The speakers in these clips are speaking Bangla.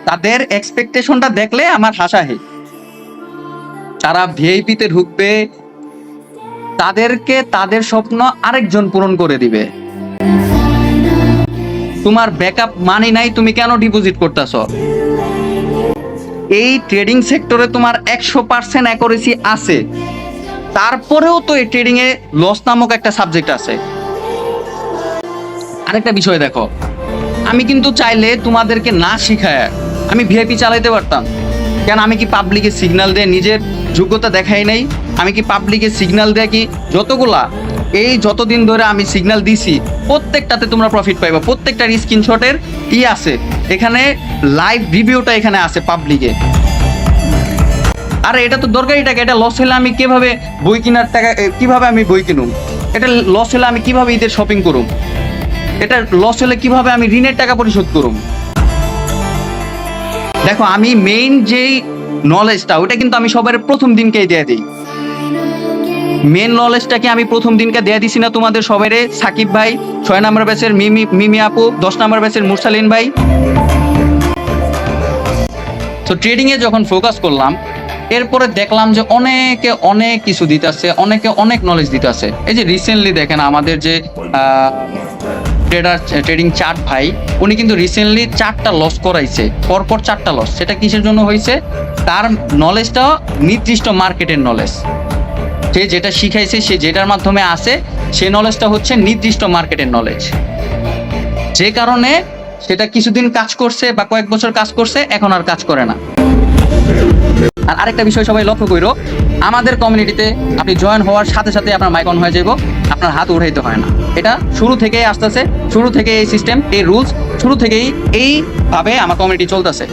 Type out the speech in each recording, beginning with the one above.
তাদের এক্সপেকটেশনটা দেখলে আমার হাসাহে। তারা ভিআইপিতে ঢুকবে, তাদেরকে তাদের স্বপ্ন আরেকজন পূরণ করে দিবে। তোমার ব্যাকআপ মানি নাই, তুমি কেন ডিপোজিট করতেছ? এই ট্রেডিং সেক্টরে তোমার 100% অ্যাকুরেসি আছে, তারপরেও তো এই ট্রেডিং এ লস নামক একটা সাবজেক্ট আছে। আরেকটা বিষয় দেখো, আমি কিন্তু চাইলে তোমাদেরকে না শিখায় আমি ভিআইপি চালাইতে পারতাম। কেন, আমি কি পাবলিকে সিগন্যাল দিয়ে নিজের যোগ্যতা দেখাই নাই? আমি কি পাবলিকে সিগন্যাল দেয় কি যতগুলা এই যতদিন ধরে আমি সিগন্যাল দিছি প্রত্যেকটাতে তোমরা প্রফিট পাইবা, প্রত্যেকটার স্ক্রিনশটের আছে এখানে, লাইভ রিভিউটা এখানে আছে পাবলিকে। আরে এটা তো দরকারি টাকা, এটা লস হলে আমি কিভাবে বই কেনার টাকা, কিভাবে আমি বই কিনুম? এটা লস হলে আমি কিভাবে ঈদের শপিং করুম? এটা লস হলে কিভাবে আমি ঋণের টাকা পরিশোধ করুম? দেখো, আমি মেইন যেই নলেজটা ওটা কিন্তু আমি সবার প্রথম দিনকেই দিয়ে দিই। মেন নলেজটাকে আমি প্রথম দিনকে দিয়ে দিছি না তোমাদের সবাইরে? সাকিব ভাই, 6 নম্বর ব্যাচের মিমি আপু, 10 নম্বর ব্যাচের মুরসালিন ভাই। তো ট্রেডিং এ যখন ফোকাস করলাম, এরপরে দেখলাম যে অনেকে অনেক কিছু দিতেছে, অনেকে অনেক নলেজ দিতেছে। এই যে রিসেন্টলি দেখেন আমাদের যে ট্রেডিং চার্ট ভাই, উনি কিন্তু রিসেন্টলি 4টা লস করাইছে, পরপর 4টা লস। সেটা কিসের জন্য হয়েছে? তার নলেজটা নির্দিষ্ট মার্কেটের নলেজ, সে যেটা শিখাইছে, সে যেটার মাধ্যমে আসে, সে নলেজটা হচ্ছে নির্দিষ্ট মার্কেটের নলেজ। যে কারণে সেটা কিছুদিন কাজ করছে বা কয়েক বছর কাজ করছে, এখন আর কাজ করে না। আর আরেকটা বিষয় সবাই লক্ষ্য করো, আমাদের কমিউনিটিতে আপনি জয়েন হওয়ার সাথে সাথে আপনার মাইক অন হয়ে যাইব, আপনার হাত উঠাইতে হয় না। এটা শুরু থেকেই আসতেছে, শুরু থেকে এই সিস্টেম, এই রুলস শুরু থেকেই এইভাবে আমার কমিউনিটি চলতেছে।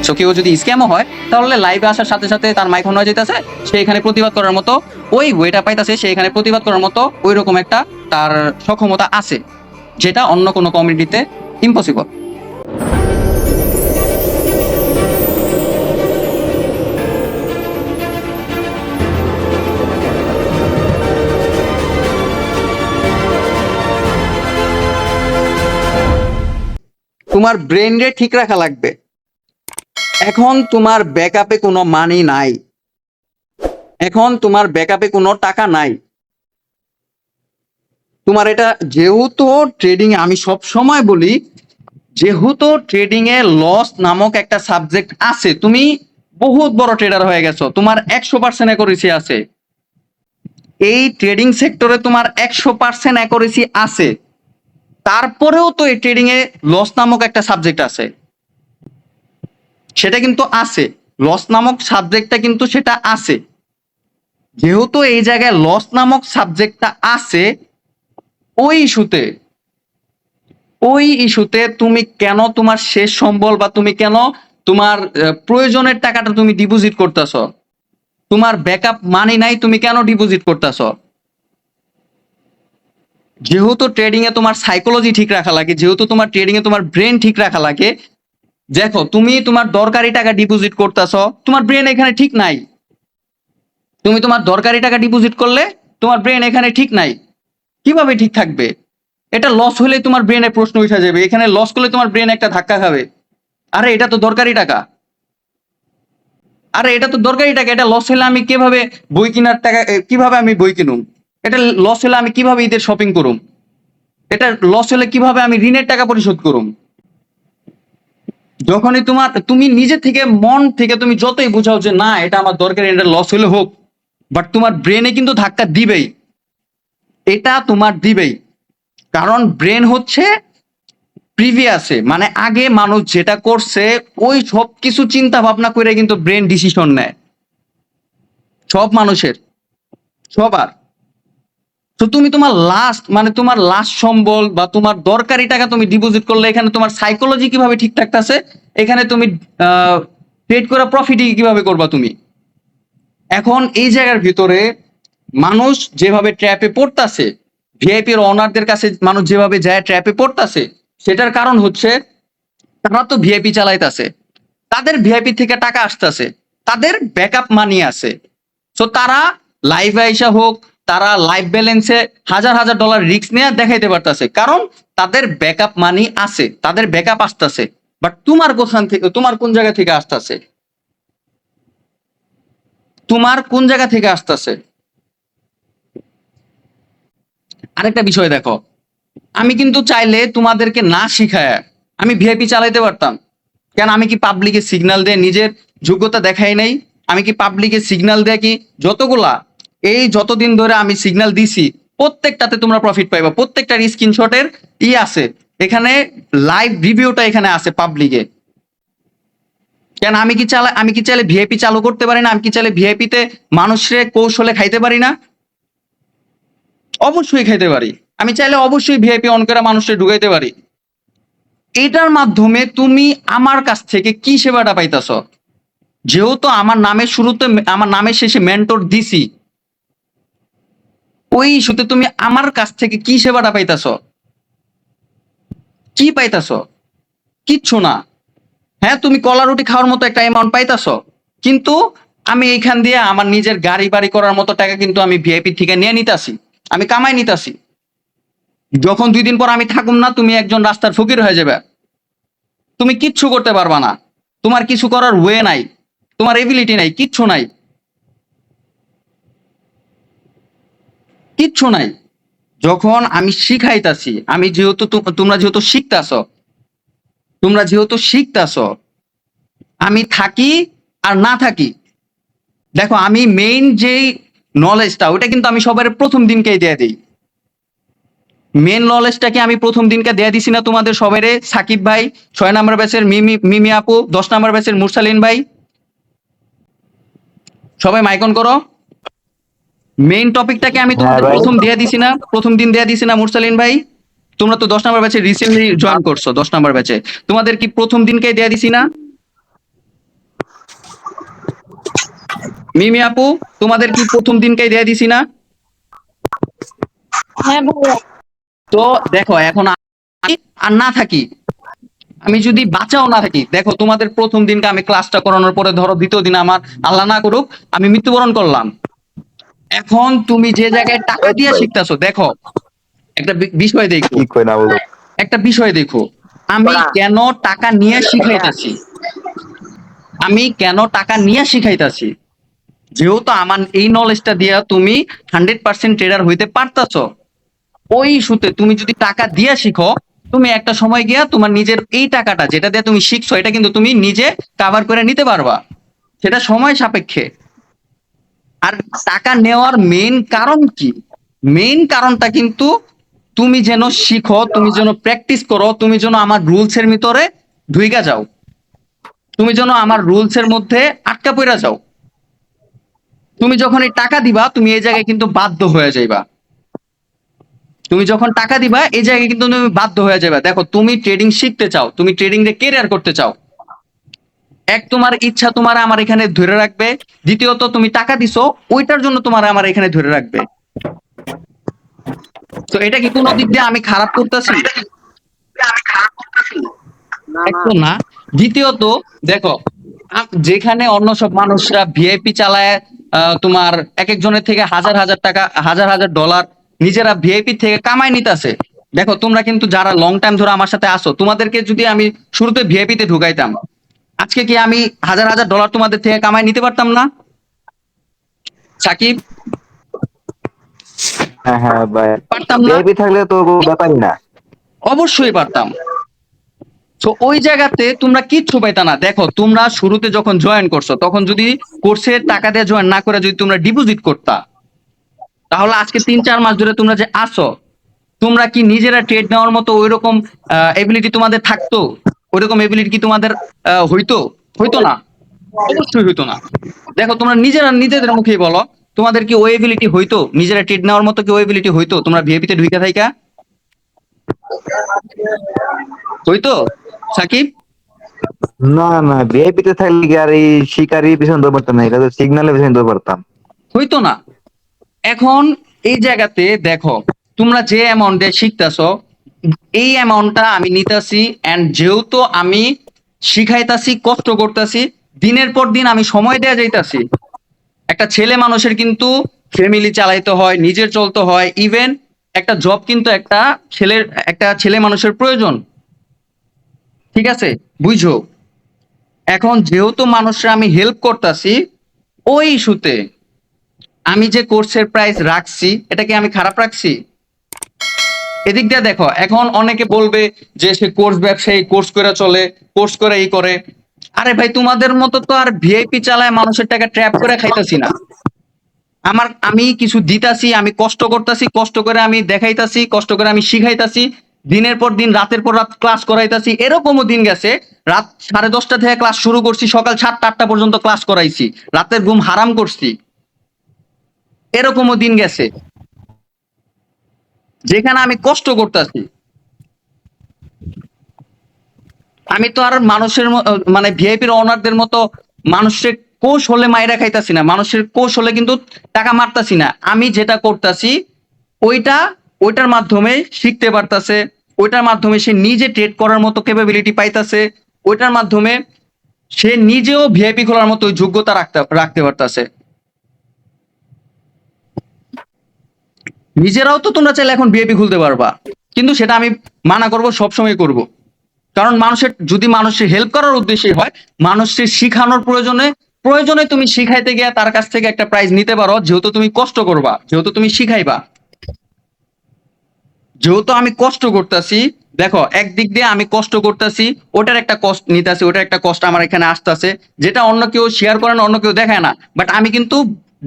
সো কেউ যদি স্ক্যামও হয়, তাহলে লাইভে আসার সাথে সাথে তার মাইক অন হয়ে যেতেছে, সে এখানে প্রতিবাদ করার মতো ওই ওয়েটা পাইতেছে, সে এখানে প্রতিবাদ করার মতো ওই রকম একটা তার সক্ষমতা আছে, যেটা অন্য কোনো কমিউনিটিতে ইম্পসিবল। তোমার ব্রেন রে ঠিক রাখা লাগবে। এখন তোমার ব্যাকআপে কোনো মানি নাই, এখন তোমার ব্যাকআপে কোনো টাকা নাই। তোমার এটা যেহেতু ট্রেডিং, আমি সব সময় বলি, যেহেতু ট্রেডিং এ লস নামক একটা সাবজেক্ট আছে, তুমি বহুত বড় ট্রেডার হয়ে গেছো, তোমার 100% অ্যাকুরেসি আছে। এই ট্রেডিং সেক্টরে তোমার 100% অ্যাকুরেসি আছে, তারপরেও তো এই ট্রেডিং এ লস নামক একটা সাবজেক্ট আছে। সেটা কিন্তু আছে, লস নামক সাবজেক্টটা কিন্তু সেটা আছে। যেহেতু এই জায়গায় লস নামক সাবজেক্টটা আছে, ওই ইস্যুতে তুমি কেন তোমার শেষ সম্বল বা তুমি কেন তোমার প্রয়োজনের টাকাটা তুমি ডিপোজিট করতেছ? তোমার ব্যাকআপ মানি নাই, তুমি কেন ডিপোজিট করতেছ? যেহেতু ট্রেডিং এ তোমার সাইকোলজি ঠিক রাখা লাগে, যেহেতু তোমার ট্রেডিং এ তোমার ব্রেন ঠিক রাখা লাগে। দেখো, তুমি তোমার দরকারি টাকা ডিপোজিট করতেছ, তোমার ব্রেন এখানে ঠিক নাই। তুমি তোমার দরকারি টাকা ডিপোজিট করলে তোমার ব্রেন এখানে ঠিক নাই, কিভাবে ঠিক থাকবে? এটা লস হলে তোমার ব্রেনে প্রশ্ন উঠে যাবে, এখানে লস করলে তোমার ব্রেন একটা ধাক্কা খাবে। আরে এটা তো দরকারি টাকা, আরে এটা তো দরকারি টাকা, এটা লস হলে আমি কিভাবে বই কেনার টাকা, কিভাবে আমি বই কিনুম? এটা লস হলে আমি কিভাবে ঈদের শপিং করুম? এটা লস হলে কিভাবে আমি ঋণের টাকা পরিশোধ করুম? যখনই তুমি নিজে থেকে মন থেকে তুমি যতই বুঝাও যে না এটা আমার দরকারি, এটা লস হলে হোক, বাট তোমার ব্রেনে কিন্তু ধাক্কা দিবেই, এটা তোমার দিবেই। কারণ ব্রেন হচ্ছে প্রিভিয়াসে, মানে আগে মানুষ যেটা করছে ওই সব কিছু চিন্তা ভাবনা করে কিন্তু ব্রেন ডিসিশন নেয়, সব মানুষের, সবার। তো তুমি তোমার লাস্ট, মানে তোমার লাস্ট সম্বল বা তোমার দরকারি টাকা তুমি ডিপোজিট করলে, এখানে তোমার সাইকোলজি কিভাবে ঠিক থাকতেছে, এখানে তুমি ট্রেড করা প্রফিট কিভাবে করবা তুমি? এখন এই জায়গার ভিতরে মানুষ যেভাবে ট্র্যাপে পড়তাছে, ভিআইপির ওনারদের কাছে মানুষ যেভাবে যায় ট্র্যাপে পড়তাছে, সেটার কারণ হচ্ছে তারা তো ভিআইপি চালাইতাছে, তাদের ভিআইপি থেকে টাকা আসতেছে, তাদের ব্যাকআপ মানি আছে। তো তারা লাইভ আইসা হোক, তারা লাইভ ব্যালেন্সে হাজার হাজার ডলার রিস্ক নিয়ে দেখাইতে পারতেছে, কারণ তাদের ব্যাকআপ মানি আছে, তাদের ব্যাকআপ আসতেছে। বাট তোমার কোন জায়গা থেকে আসতেছে? তোমার কোন জায়গা থেকে আসতেছে? আরেকটা বিষয় দেখো, আমি কিন্তু চাইলে তোমাদেরকে না শিখায় আমি ভিআইপি চালাইতে পারতাম। কেন, আমি কি পাবলিকে সিগন্যাল দিয়ে নিজের যোগ্যতা দেখাই নাই? আমি কি পাবলিকে সিগন্যাল দিয়ে কি যতগুলা এই যতদিন ধরে আমি সিগন্যাল দিছি প্রত্যেকটাতে তোমরা প্রফিট পাইবা, প্রত্যেকটার স্ক্রিনশটের আছে এখানে, লাইভ রিভিউটা এখানে আছে পাবলিকে। কেন, আমি কি চাইলে ভিআইপি চালু করতে পারি না? আমি কি চাইলে ভিআইপি তে মানুষের কৌশলে খাইতে পারি না? অবশ্যই খাইতে পারি। আমি চাইলে অবশ্যই ভিআইপি অন করে মানুষকে ঢুকাইতে পারি। এটার মাধ্যমে তুমি আমার কাছ থেকে কি সেবাটা পাইতাছ? যেহেতু আমার নামের শুরুতে আমার নামের শেষে মেন্টর দিছি, ওই ইস্যুতে তুমি আমার কাছ থেকে কি সেবাটা পাইতাছ? কি পাইতাছ? কিচ্ছু না। হ্যাঁ, তুমি কলা রুটি খাওয়ার মতো একটা অ্যামাউন্ট পাইতাছ, কিন্তু আমি এইখান দিয়ে আমার নিজের গাড়ি বাড়ি করার মতো টাকা কিন্তু আমি ভিআইপি থেকে নিয়ে নিতাছি, আমি কামাই নিতাছি। যখন 2 দিন পর আমি থাকুম না, তুমি একজন রাস্তার ফকির হয়ে যাবে, তুমি কিচ্ছু করতে পারবা না, তোমার কিছু করার ওয়ে নাই, তোমার এবিলিটি নাই, কিচ্ছু নাই, কিচ্ছু নাই। যখন আমি শিখাইতাছি, আমি যেহেতু তোমরা যেহেতু শিখতাছ, তোমরা যেহেতু শিখতাছ, আমি থাকি আর না থাকি, দেখো আমি মেইন যেই নলেজটা ওটা কিন্তু আমি সবার প্রথম দিনকেই দিয়ে দিই। মেন নলেজটাকে আমি প্রথম দিনকে দিয়ে দিছি না তোমাদের সবাইরে? সাকিব ভাই 6 নম্বর ব্যাচের, মিমি মিমি আপু 10 নম্বর ব্যাচের, মুরসালিন ভাই, সবাই মাইকন করো। মেইন টপিকটাকে আমি হ্যাঁ তোমাদের ভাই। প্রথম দিয়ে দিছি না? প্রথম দিন দিয়ে দিছি না মুরসালিন ভাই? তোমরা তো 10 নম্বর ব্যাচে রিসেন্টলি জয়েন করছো, 10 নম্বর ব্যাচে তোমাদের কি প্রথম দিনকেই দিয়ে দিছি না? মিমি আপু, তোমাদের কি প্রথম দিনকেই দিয়ে দিছি না? হ্যাঁ ভাইয়া। তো দেখো এখন আমি আর না থাকি, আমি যদি বাঁচাও না থাকি, দেখো তোমাদের প্রথম দিনকে আমি ক্লাসটা করানোর পরে ধরো দ্বিতীয় দিন আমার আল্লাহ না করুক আমি মৃত্যুবরণ করলাম, এখন তুমি যে জায়গায় টাকা দিয়ে শিখতেছো, দেখো একটা বিষয় দেখো, কি কই না বলো। একটা বিষয় দেখো, আমি কেন টাকা নিয়ে শিখাইতাছি, আমি কেন টাকা নিয়ে শিখাইতাছি? যেহেতু আমার এই নলেজটা দিয়া তুমি 100% ট্রেডার হইতে পারতাছো, ওই ইস্যুতে তুমি যদি টাকা দিয়ে শিখো, তুমি একটা সময় গিয়া তোমার নিজের এই টাকাটা যেটা দিয়ে তুমি শিখছো এটা কিন্তু তুমি নিজে কাভার করে নিতে পারবা, সেটা সময় সাপেক্ষে। আর টাকা নেওয়ার মেইন কারণ কি? মেইন কারণটা কিন্তু তুমি যেন শিখো, তুমি যেন প্র্যাকটিস করো, তুমি যেন আমার রুলস এর ভিতরে ঢুইকা যাও, তুমি যেন আমার রুলস এর মধ্যে আটকা পড়া যাও। তুমি যখন এই টাকা দিবা তুমি এই জায়গায় কিন্তু বাধ্য হয়ে যাইবা, তুমি যখন টাকা দিবা এই জায়গায় কিন্তু তুমি বাধ্য হয়ে যাবে। দেখো তুমি ট্রেডিং শিখতে চাও, তুমি ট্রেডিং এ ক্যারিয়ার করতে চাও, এক তোমার ইচ্ছা তোমার আমার এখানে ধরে রাখবে, দ্বিতীয়ত তুমি টাকা দিছো ওইটার জন্য তোমার আমার এখানে ধরে রাখবে। তো এটা কি কোনো দিক দিয়ে আমি খারাপ করতেছি? না না। একদম না। দ্বিতীয়ত দেখো, যেখানে অন্য সব মানুষরা ভিআইপি চালায়, তোমার এক একজনের থেকে হাজার হাজার টাকা, হাজার হাজার ডলার নিজেরা ভিআইপি থেকে কামাই নিতেছে। দেখো তোমরা কিন্তু যারা লং টাইম ধরে আমার সাথে আসো, তোমাদেরকে যদি আমি শুরুতে ভিআইপি তে ঢুকাইতাম, আজকে কি আমি হাজার হাজার ডলার তোমাদের থেকে কামাই নিতে পারতাম না? সাকিব, হ্যাঁ হ্যাঁ ভাই। পারতাম না? ভিআইপি থাকলে তো কোনো ব্যাপারই না। অবশ্যই পারতাম। তো ওই জায়গাতে তোমরা কিচ্ছু পাইতা না। দেখো তোমরা শুরুতে যখন জয়েন করছো তখন যদি কোর্সে টাকা দিয়ে জয়েন না করে যদি তোমরা ডিপোজিট করতা, তাহলে আজকে 3-4 মাস ধরে তোমরা যে আসো, তোমরা কি নিজেরা ট্রেড নেওয়ার মতো ওই রকম এবিলিটি তোমাদের থাকতো? ওই রকম এবিলিটি কি তোমাদের হইতো? হইতো না, অবশ্যই হইতো না। দেখো তোমরা নিজেরা নিজেদের মুখেই বলো, তোমাদের কি ওই এবিলিটি হইতো? নিজেরা ট্রেড নেওয়ার মতো কি ওই এবিলিটি হইতো তোমরা ভিআইপি তে ঢুকে থাইকা? হইতো সাকিব? না না, ভিআইপি তে থাকলে কি আর এই শিকারি পিছনে দৌড় পারতাম না, এটা তো সিগন্যালের পিছনে দৌড় পারতাম। হইতো না। এখন এই জায়গাতে দেখো, তোমরা যে অ্যামাউন্টে শিখতেছো এই অ্যামাউন্টটা আমি নিতেছি, এন্ড যেহেতু আমি শিখাইতাছি, কষ্ট করতেছি, দিনের পর দিন আমি সময় দেয়া যাইতাছি। একটা ছেলে মানুষের কিন্তু ফ্যামিলি চালাইতে হয়, নিজের চলতে হয়, ইভেন একটা জব কিন্তু একটা ছেলে মানুষের প্রয়োজন। ঠিক আছে, বুঝো। এখন যেহেতু মানুষরা আমি হেল্প করতেছি, ওই ইস্যুতে আমি যে কোর্সের প্রাইস রাখছি, এটা কি আমি খারাপ রাখছি? এদিক দিয়ে দেখো, এখন অনেকে বলবে যে সে কোর্স ব্যবসায়ী, কোর্স করে চলে, কোর্স করে এই করে। আরে ভাই, তোমাদের মতো তো আর ভিআইপি চালায় মানুষের টাকা ট্র্যাপ করে খাইতেছি না। আমি কিছু দিতাছি, আমি কষ্ট করতেছি, কষ্ট করে আমি দেখাইতাছি, কষ্ট করে আমি শিখাইতাছি, দিনের পর দিন, রাতের পর রাত ক্লাস করাইতাছি। এরকমও দিন গেছে, রাত 10:30 থেকে ক্লাস শুরু করছি, সকাল 7টা 8টা পর্যন্ত ক্লাস করাইছি, রাতের ঘুম হারাম করছি। এরকমও দিন গেছে যেখানে আমি কষ্ট করতেছি। আমি তো আর মানুষের মানে ভিআইপির ওনারদের মতো মানুষের কৌশলে মাইরা খাইতাছি না, মানুষের কৌশলে কিন্তু টাকা মারতাছি না। আমি যেটা করতাছি ওইটা, ওইটার মাধ্যমে শিখতে পারতাছে, ওইটার মাধ্যমে সে নিজে ট্রেড করার মতো ক্যাপাবিলিটি পাইতাছে, ওইটার মাধ্যমে সে নিজেও ভিআইপি খোলার মতো ওই যোগ্যতা রাখতে পারতাছে। নিজেরাও তো তোমরা চাইলে এখন ভিআইপি খুলতে পারবা, কিন্তু সেটা আমি মানা করব, সবসময় করব। কারণ মানুষের, যদি মানুষের হেল্প করার উদ্দেশ্যে হয়, মানুষের শিখানোর প্রয়োজনে, প্রয়োজনে তুমি শিখাইতে গিয়ে তার কাছ থেকে একটা প্রাইজ নিতে পারো, যেহেতু তুমি কষ্ট করবা, যেহেতু তুমি শিখাইবা। যেহেতু আমি কষ্ট করতেছি, দেখো একদিক দিয়ে আমি কষ্ট করতেছি, ওটার একটা কষ্ট নিতেছি, ওটার একটা কষ্ট আমার এখানে আসতেছে, যেটা অন্য কেউ শেয়ার করে না, অন্য কেউ দেখায় না, বাট আমি কিন্তু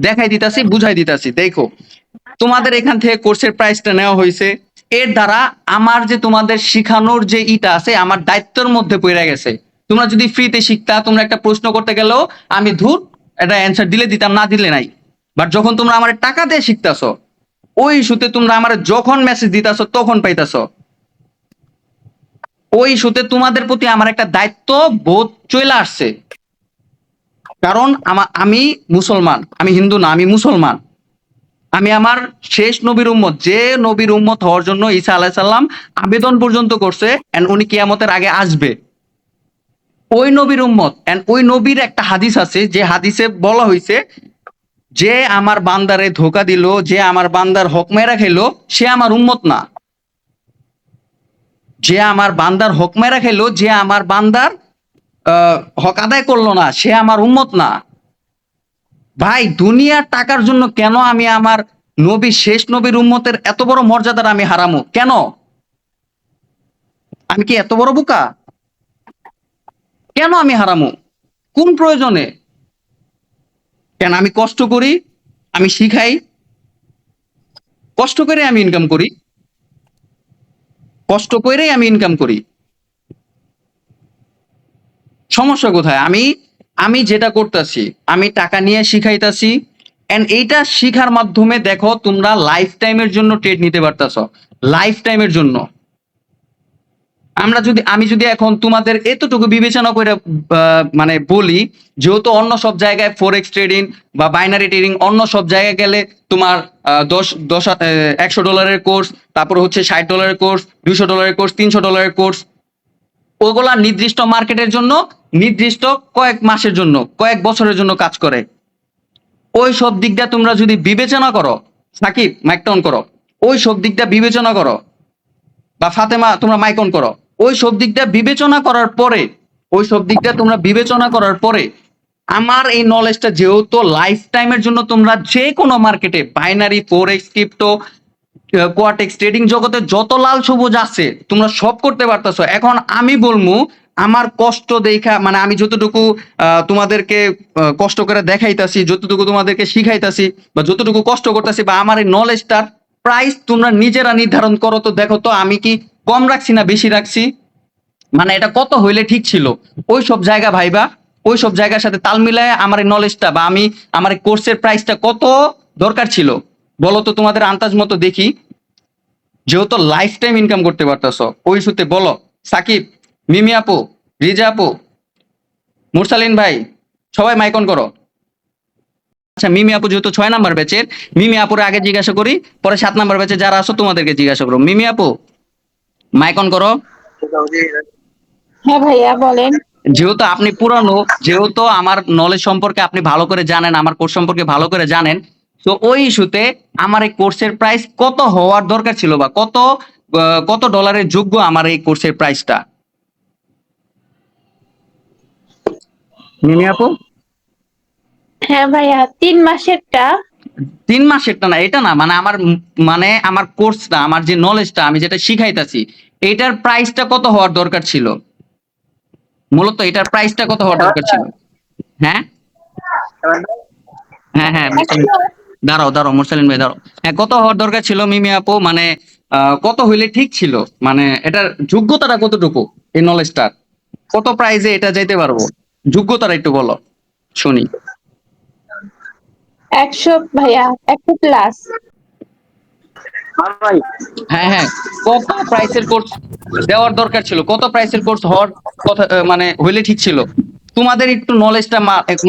দেখাই দিতাছি, বুঝাই দিতাছি। দেখো, তোমাদের এখান থেকে কোর্সের প্রাইসটা নেওয়া হয়েছে, এর দ্বারা আমার যে তোমাদের শিখানোর যে ইটা আছে, আমার দায়িত্বের মধ্যে পড়ে গেছে। তোমরা যদি ফ্রিতে শিখতা, তোমরা একটা প্রশ্ন করতে গেলেও আমি ধুর এটা অ্যান্সার দিলে দিতাম, না দিলে নাই। বাট যখন তোমরা আমার টাকা দিয়ে শিখতাছো, ওই ইস্যুতে তোমরা আমার যখন মেসেজ দিতাছো তখন পাইতাছো। ওই ইস্যুতে তোমাদের প্রতি আমার একটা দায়িত্ব বোধ চলে আসছে। কারণ আমি মুসলমান, আমি হিন্দু না, আমি মুসলমান। আমি আমার শেষ নবীর উম্মত, যে নবীর উম্মত হওয়ার জন্য ঈসা আলাইহিস সালাম আবেদন পর্যন্ত করছে, এন্ড উনি কিয়ামতের আগে আসবে, ওই নবীর উম্মত। এন্ড ওই নবীর একটা হাদিস আছে, যে হাদিসে বলা হয়েছে, যে আমার বান্দারে ধোকা দিল, যে আমার বান্দার হক মেরা খেলো, সে আমার উম্মত না। যে আমার বান্দার হক মেরা খেলো, যে আমার বান্দার হক আদায় করলো না, সে আমার উম্মত না। ভাই, দুনিয়ার টাকার জন্য কেন আমি আমার নবী, শেষ নবীর উম্মতের এত বড় মর্যাদাটা আমি হারামো কেন? আমি কি এত বড় বোকা? কেন আমি হারামো? কোন প্রয়োজনে? কেন? আমি কষ্ট করি, আমি শিখাই, কষ্ট করে আমি ইনকাম করি, কষ্ট করেই আমি ইনকাম করি। সমস্যা কোথায়? আমি আমি যেটা করতেছি, আমি টাকা নিয়ে শিখাইতাছি, এন্ড এইটা শিখার মাধ্যমে দেখো তোমরা লাইফ টাইমের জন্য ট্রেড নিতে পারতাছ, লাইফ টাইমের জন্য। আমি যদি এখন তোমাদের এতটুকু বিবেচনা করে মানে বলি, যেহেতু অন্য সব জায়গায় ফরেক্স ট্রেডিং বা বাইনারি ট্রেডিং, অন্য সব জায়গায় গেলে তোমার 100 ডলারের কোর্স, তারপর হচ্ছে $60 কোর্স, $200 কোর্স, $300 কোর্স, ওগুলা নির্দিষ্ট মার্কেটের জন্য, নির্দিষ্ট কয়েক মাসের জন্য, কয়েক বছরের জন্য কাজ করে। ওই সব দিকটা তোমরা যদি বিবেচনা করো, সাকিব মাইকটা অন করো, ওই সব দিকটা বিবেচনা করো, বা ফাতেমা তোমরা মাইক অন করো, ওই সব দিকটা বিবেচনা করার পরে, ওই সব দিকটা তোমরা বিবেচনা করার পরে আমার এই নলেজটা, যেহেতু লাইফ টাইমের জন্য তোমরা যে কোনো মার্কেটে, বাইনারি, ফরেক্স, ক্রিপ্টো, কোয়াটেক্স, ট্রেডিং জগতে যত লাল সবুজ আছে তোমরা সব করতে পারতেছো। এখন আমি বলবো, আমার কষ্ট দেখা, মানে আমি যতটুকু তোমাদেরকে কষ্ট করে দেখাইতাছি, যতটুকু তোমাদেরকে শিখাইতাছি, বা যতটুকু কষ্ট করতেছি, বা আমার এই নলেজটার প্রাইস তোমরা নিজেরা নির্ধারণ করো, তো দেখো তো আমি কি কম রাখছি না বেশি রাখছি, মানে এটা কত হইলে ঠিক ছিল। ওই সব জায়গা ভাইবা, ওই সব জায়গার সাথে তাল মিলায় আমার এই নলেজটা, বা আমি আমার এই কোর্সের প্রাইসটা কত দরকার ছিল বলো তো, তোমাদের আন্দাজ মতো দেখি। যেহেতু লাইফ টাইম ইনকাম করতে পারতেছো, ওই ইস্যুতে বলো। সাকিব, মিমি আপু, রিজা আপু, মুরসালিন ভাই, সবাই মাইক অন করো। আচ্ছা, মিমি আপু যেহেতু 6 নাম্বার ব্যাচের, মিমি আপুর আগে জিজ্ঞাসা করি, পরে 7 নাম্বার ব্যাচে যারা আছো তোমাদেরকে জিজ্ঞাসা করো। মিমি আপু, মাইক অন করো। হ্যাঁ ভাইয়া বলেন। যেহেতু আপনি পুরানো, যেহেতু আমার নলেজ সম্পর্কে আপনি ভালো করে জানেন, আমার কোর্স সম্পর্কে ভালো করে জানেন, তো ওই ইস্যুতে আমার এই কোর্সের প্রাইস কত হওয়ার দরকার ছিল, বা কত ডলারের যোগ্য আমার এই কোর্সের প্রাইসটা? মিমি আপু? হ্যাঁ ভাইয়া 3 মাসেরটা। 3 মাসেরটা না, এটা না, মানে মানে আমার কোর্সটা, আমার যে নলেজটা আমি যেটা শিখাইতাছি, এটার প্রাইসটা কত হওয়ার দরকার ছিল? মূলত এটার প্রাইসটা কত হওয়ার দরকার ছিল? হ্যাঁ, হ্যাঁ, হ্যাঁ, মুরসালিন, একশো। দাঁড়াও দাঁড়াও মুরসালিন ভাই দাঁড়াও। হ্যাঁ, কত হওয়ার দরকার ছিল মিমি আপু? মানে কত হইলে ঠিক ছিল? মানে এটার যোগ্যতাটা কতটুকু, এই নলেজটার কত প্রাইসে এটা যাইতে পারবো? যোগ্যতাটা একটু বলো শুনি। 100 ভাইয়া, 100+। হ্যাঁ, হ্যাঁ, কত প্রাইসের কোর্স দেওয়ার দরকার ছিল? কত প্রাইসের কোর্স হওয়ার কথা মানে হইলে ঠিক ছিল? তোমাদের একটু নলেজটা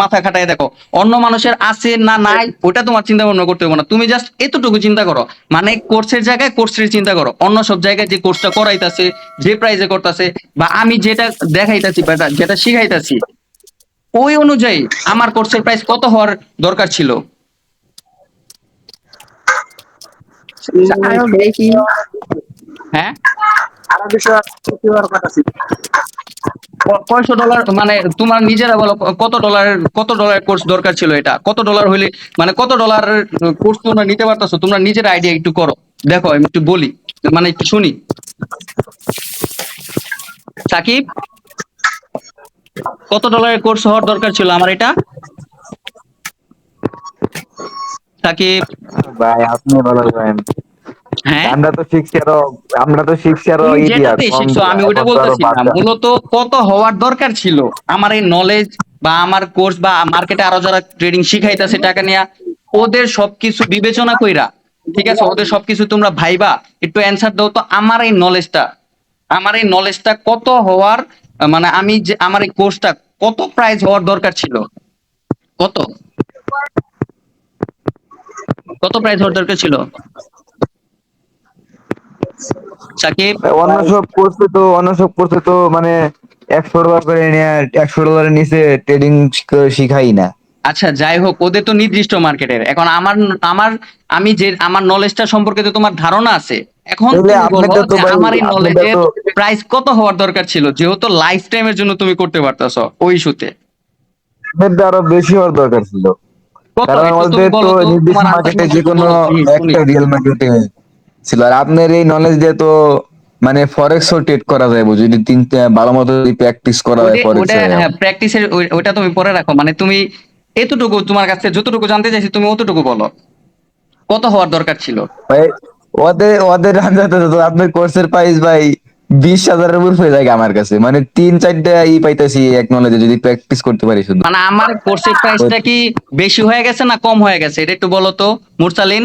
মাথা খাটায় দেখো। অন্য মানুষের আছে না নাই ওটা তোমার চিন্তা ভাবনা করতে হবে না, তুমি জাস্ট এতটুকু চিন্তা করো, মানে কোর্সের জায়গায় কোর্সের চিন্তা করো। অন্য সব জায়গায় যে কোর্সটা করাইতাছে, যে প্রাইসে করতেছে, বা আমি যেটা দেখাইতাছি বা যেটা শিখাইতাছি, ওই অনুযায়ী আমার কোর্সের প্রাইস কত হওয়ার দরকার ছিল? আরো বেশি। হ্যাঁ, $500, মানে তোমার নিজেরা বলো কত ডলারের কোর্স দরকার ছিল? এটা কত ডলার হইলে, মানে কত ডলারের কোর্স তোমরা নিতে পারতেছো? তোমরা নিজের আইডিয়া একটু করো, দেখো আমি একটু বলি, মানে একটু শুনি। সাকিব, কত ডলারের কোর্স হওয়ার দরকার ছিল আমার এটা? সাকিব? ভাই আপনি ভালো জানেন, হ্যাঁ, আমরা তো শিখছি আরো তুমি ইডিয়াট যেটাতে কম শিখছো দিয়া, আমি ওটা এখন তো আরো বলতেছি না, বাচ্চা। মূলত কত হওয়ার দরকার ছিল আমার এই নলেজ বা আমার কোর্স বা মার্কেটে আরো যারা ট্রেডিং শিখাইতেছে টাকা নিয়া, ওদের সবকিছু বিবেচনা কইরা, ঠিক আছে, ওদের সবকিছু তোমরা ভাইবা একটু অ্যান্সার দাও তো, আমার এই নলেজটা কত হওয়ার, মানে আমি যে আমার এই কোর্সটা কত প্রাইস হওয়ার দরকার ছিল? কত কত প্রাইস হওয়ার দরকার ছিল সাকিব? অন্য সব কোর্সে তো মানে $100 করে নিয়ে, $100 নিচে ট্রেডিং শিখাই না। আচ্ছা যাই হোক, ওদের তো নির্দিষ্ট মার্কেটের, এখন আমার আমি যে আমার নলেজটা সম্পর্কে তো তোমার ধারণা আছে। এখন তাহলে তুমি বলো আপনারটা তো যে ভাই, আমার এই আপনারটা নলেজের তো প্রাইস কত হওয়ার দরকার ছিল, যেহেতু লাইফ টাইমের জন্য তুমি করতে পারতেছো ওই ইস্যুতে। আপনারটা আরো বেশি হওয়ার দরকার ছিল। কত কারণ একটু তুমি ওদের তো বলো তো, নির্দিষ্ট তোমার আন্দাজ মার্কেটে মতো যে একটু কোনো বলো প্লিজ শুনি। একটা রিয়েল মার্কেটে ছিল, আর আপনার এই নলেজ দিয়ে তো মানে ফরেক্সও ট্রেড করা যায়, যদি ভালো মতো প্র্যাকটিস করা হয় ওটা ফরেক্সে। হ্যাঁ, প্র্যাকটিসের ওটা তুমি পরে রাখো, মানে তুমি এতটুকু তোমার কাছে যতটুকু জানতে চাইছি তুমি অতটুকু বলো, কত হওয়ার দরকার ছিল? ভাই ওদের ওদের আন্দাজে তো আপনার কোর্সের প্রাইস ভাই 20,000-এর উপর হয়ে যায় আমার কাছে, মানে 3-4টা পাইতেছি এক নলেজে যদি প্র্যাকটিস করতে পারি শুধু। মানে আমার কোর্সের প্রাইসটা কি বেশি হয়ে গেছে না কম হয়ে গেছে, এটা একটু বলো তো মুরসালিন।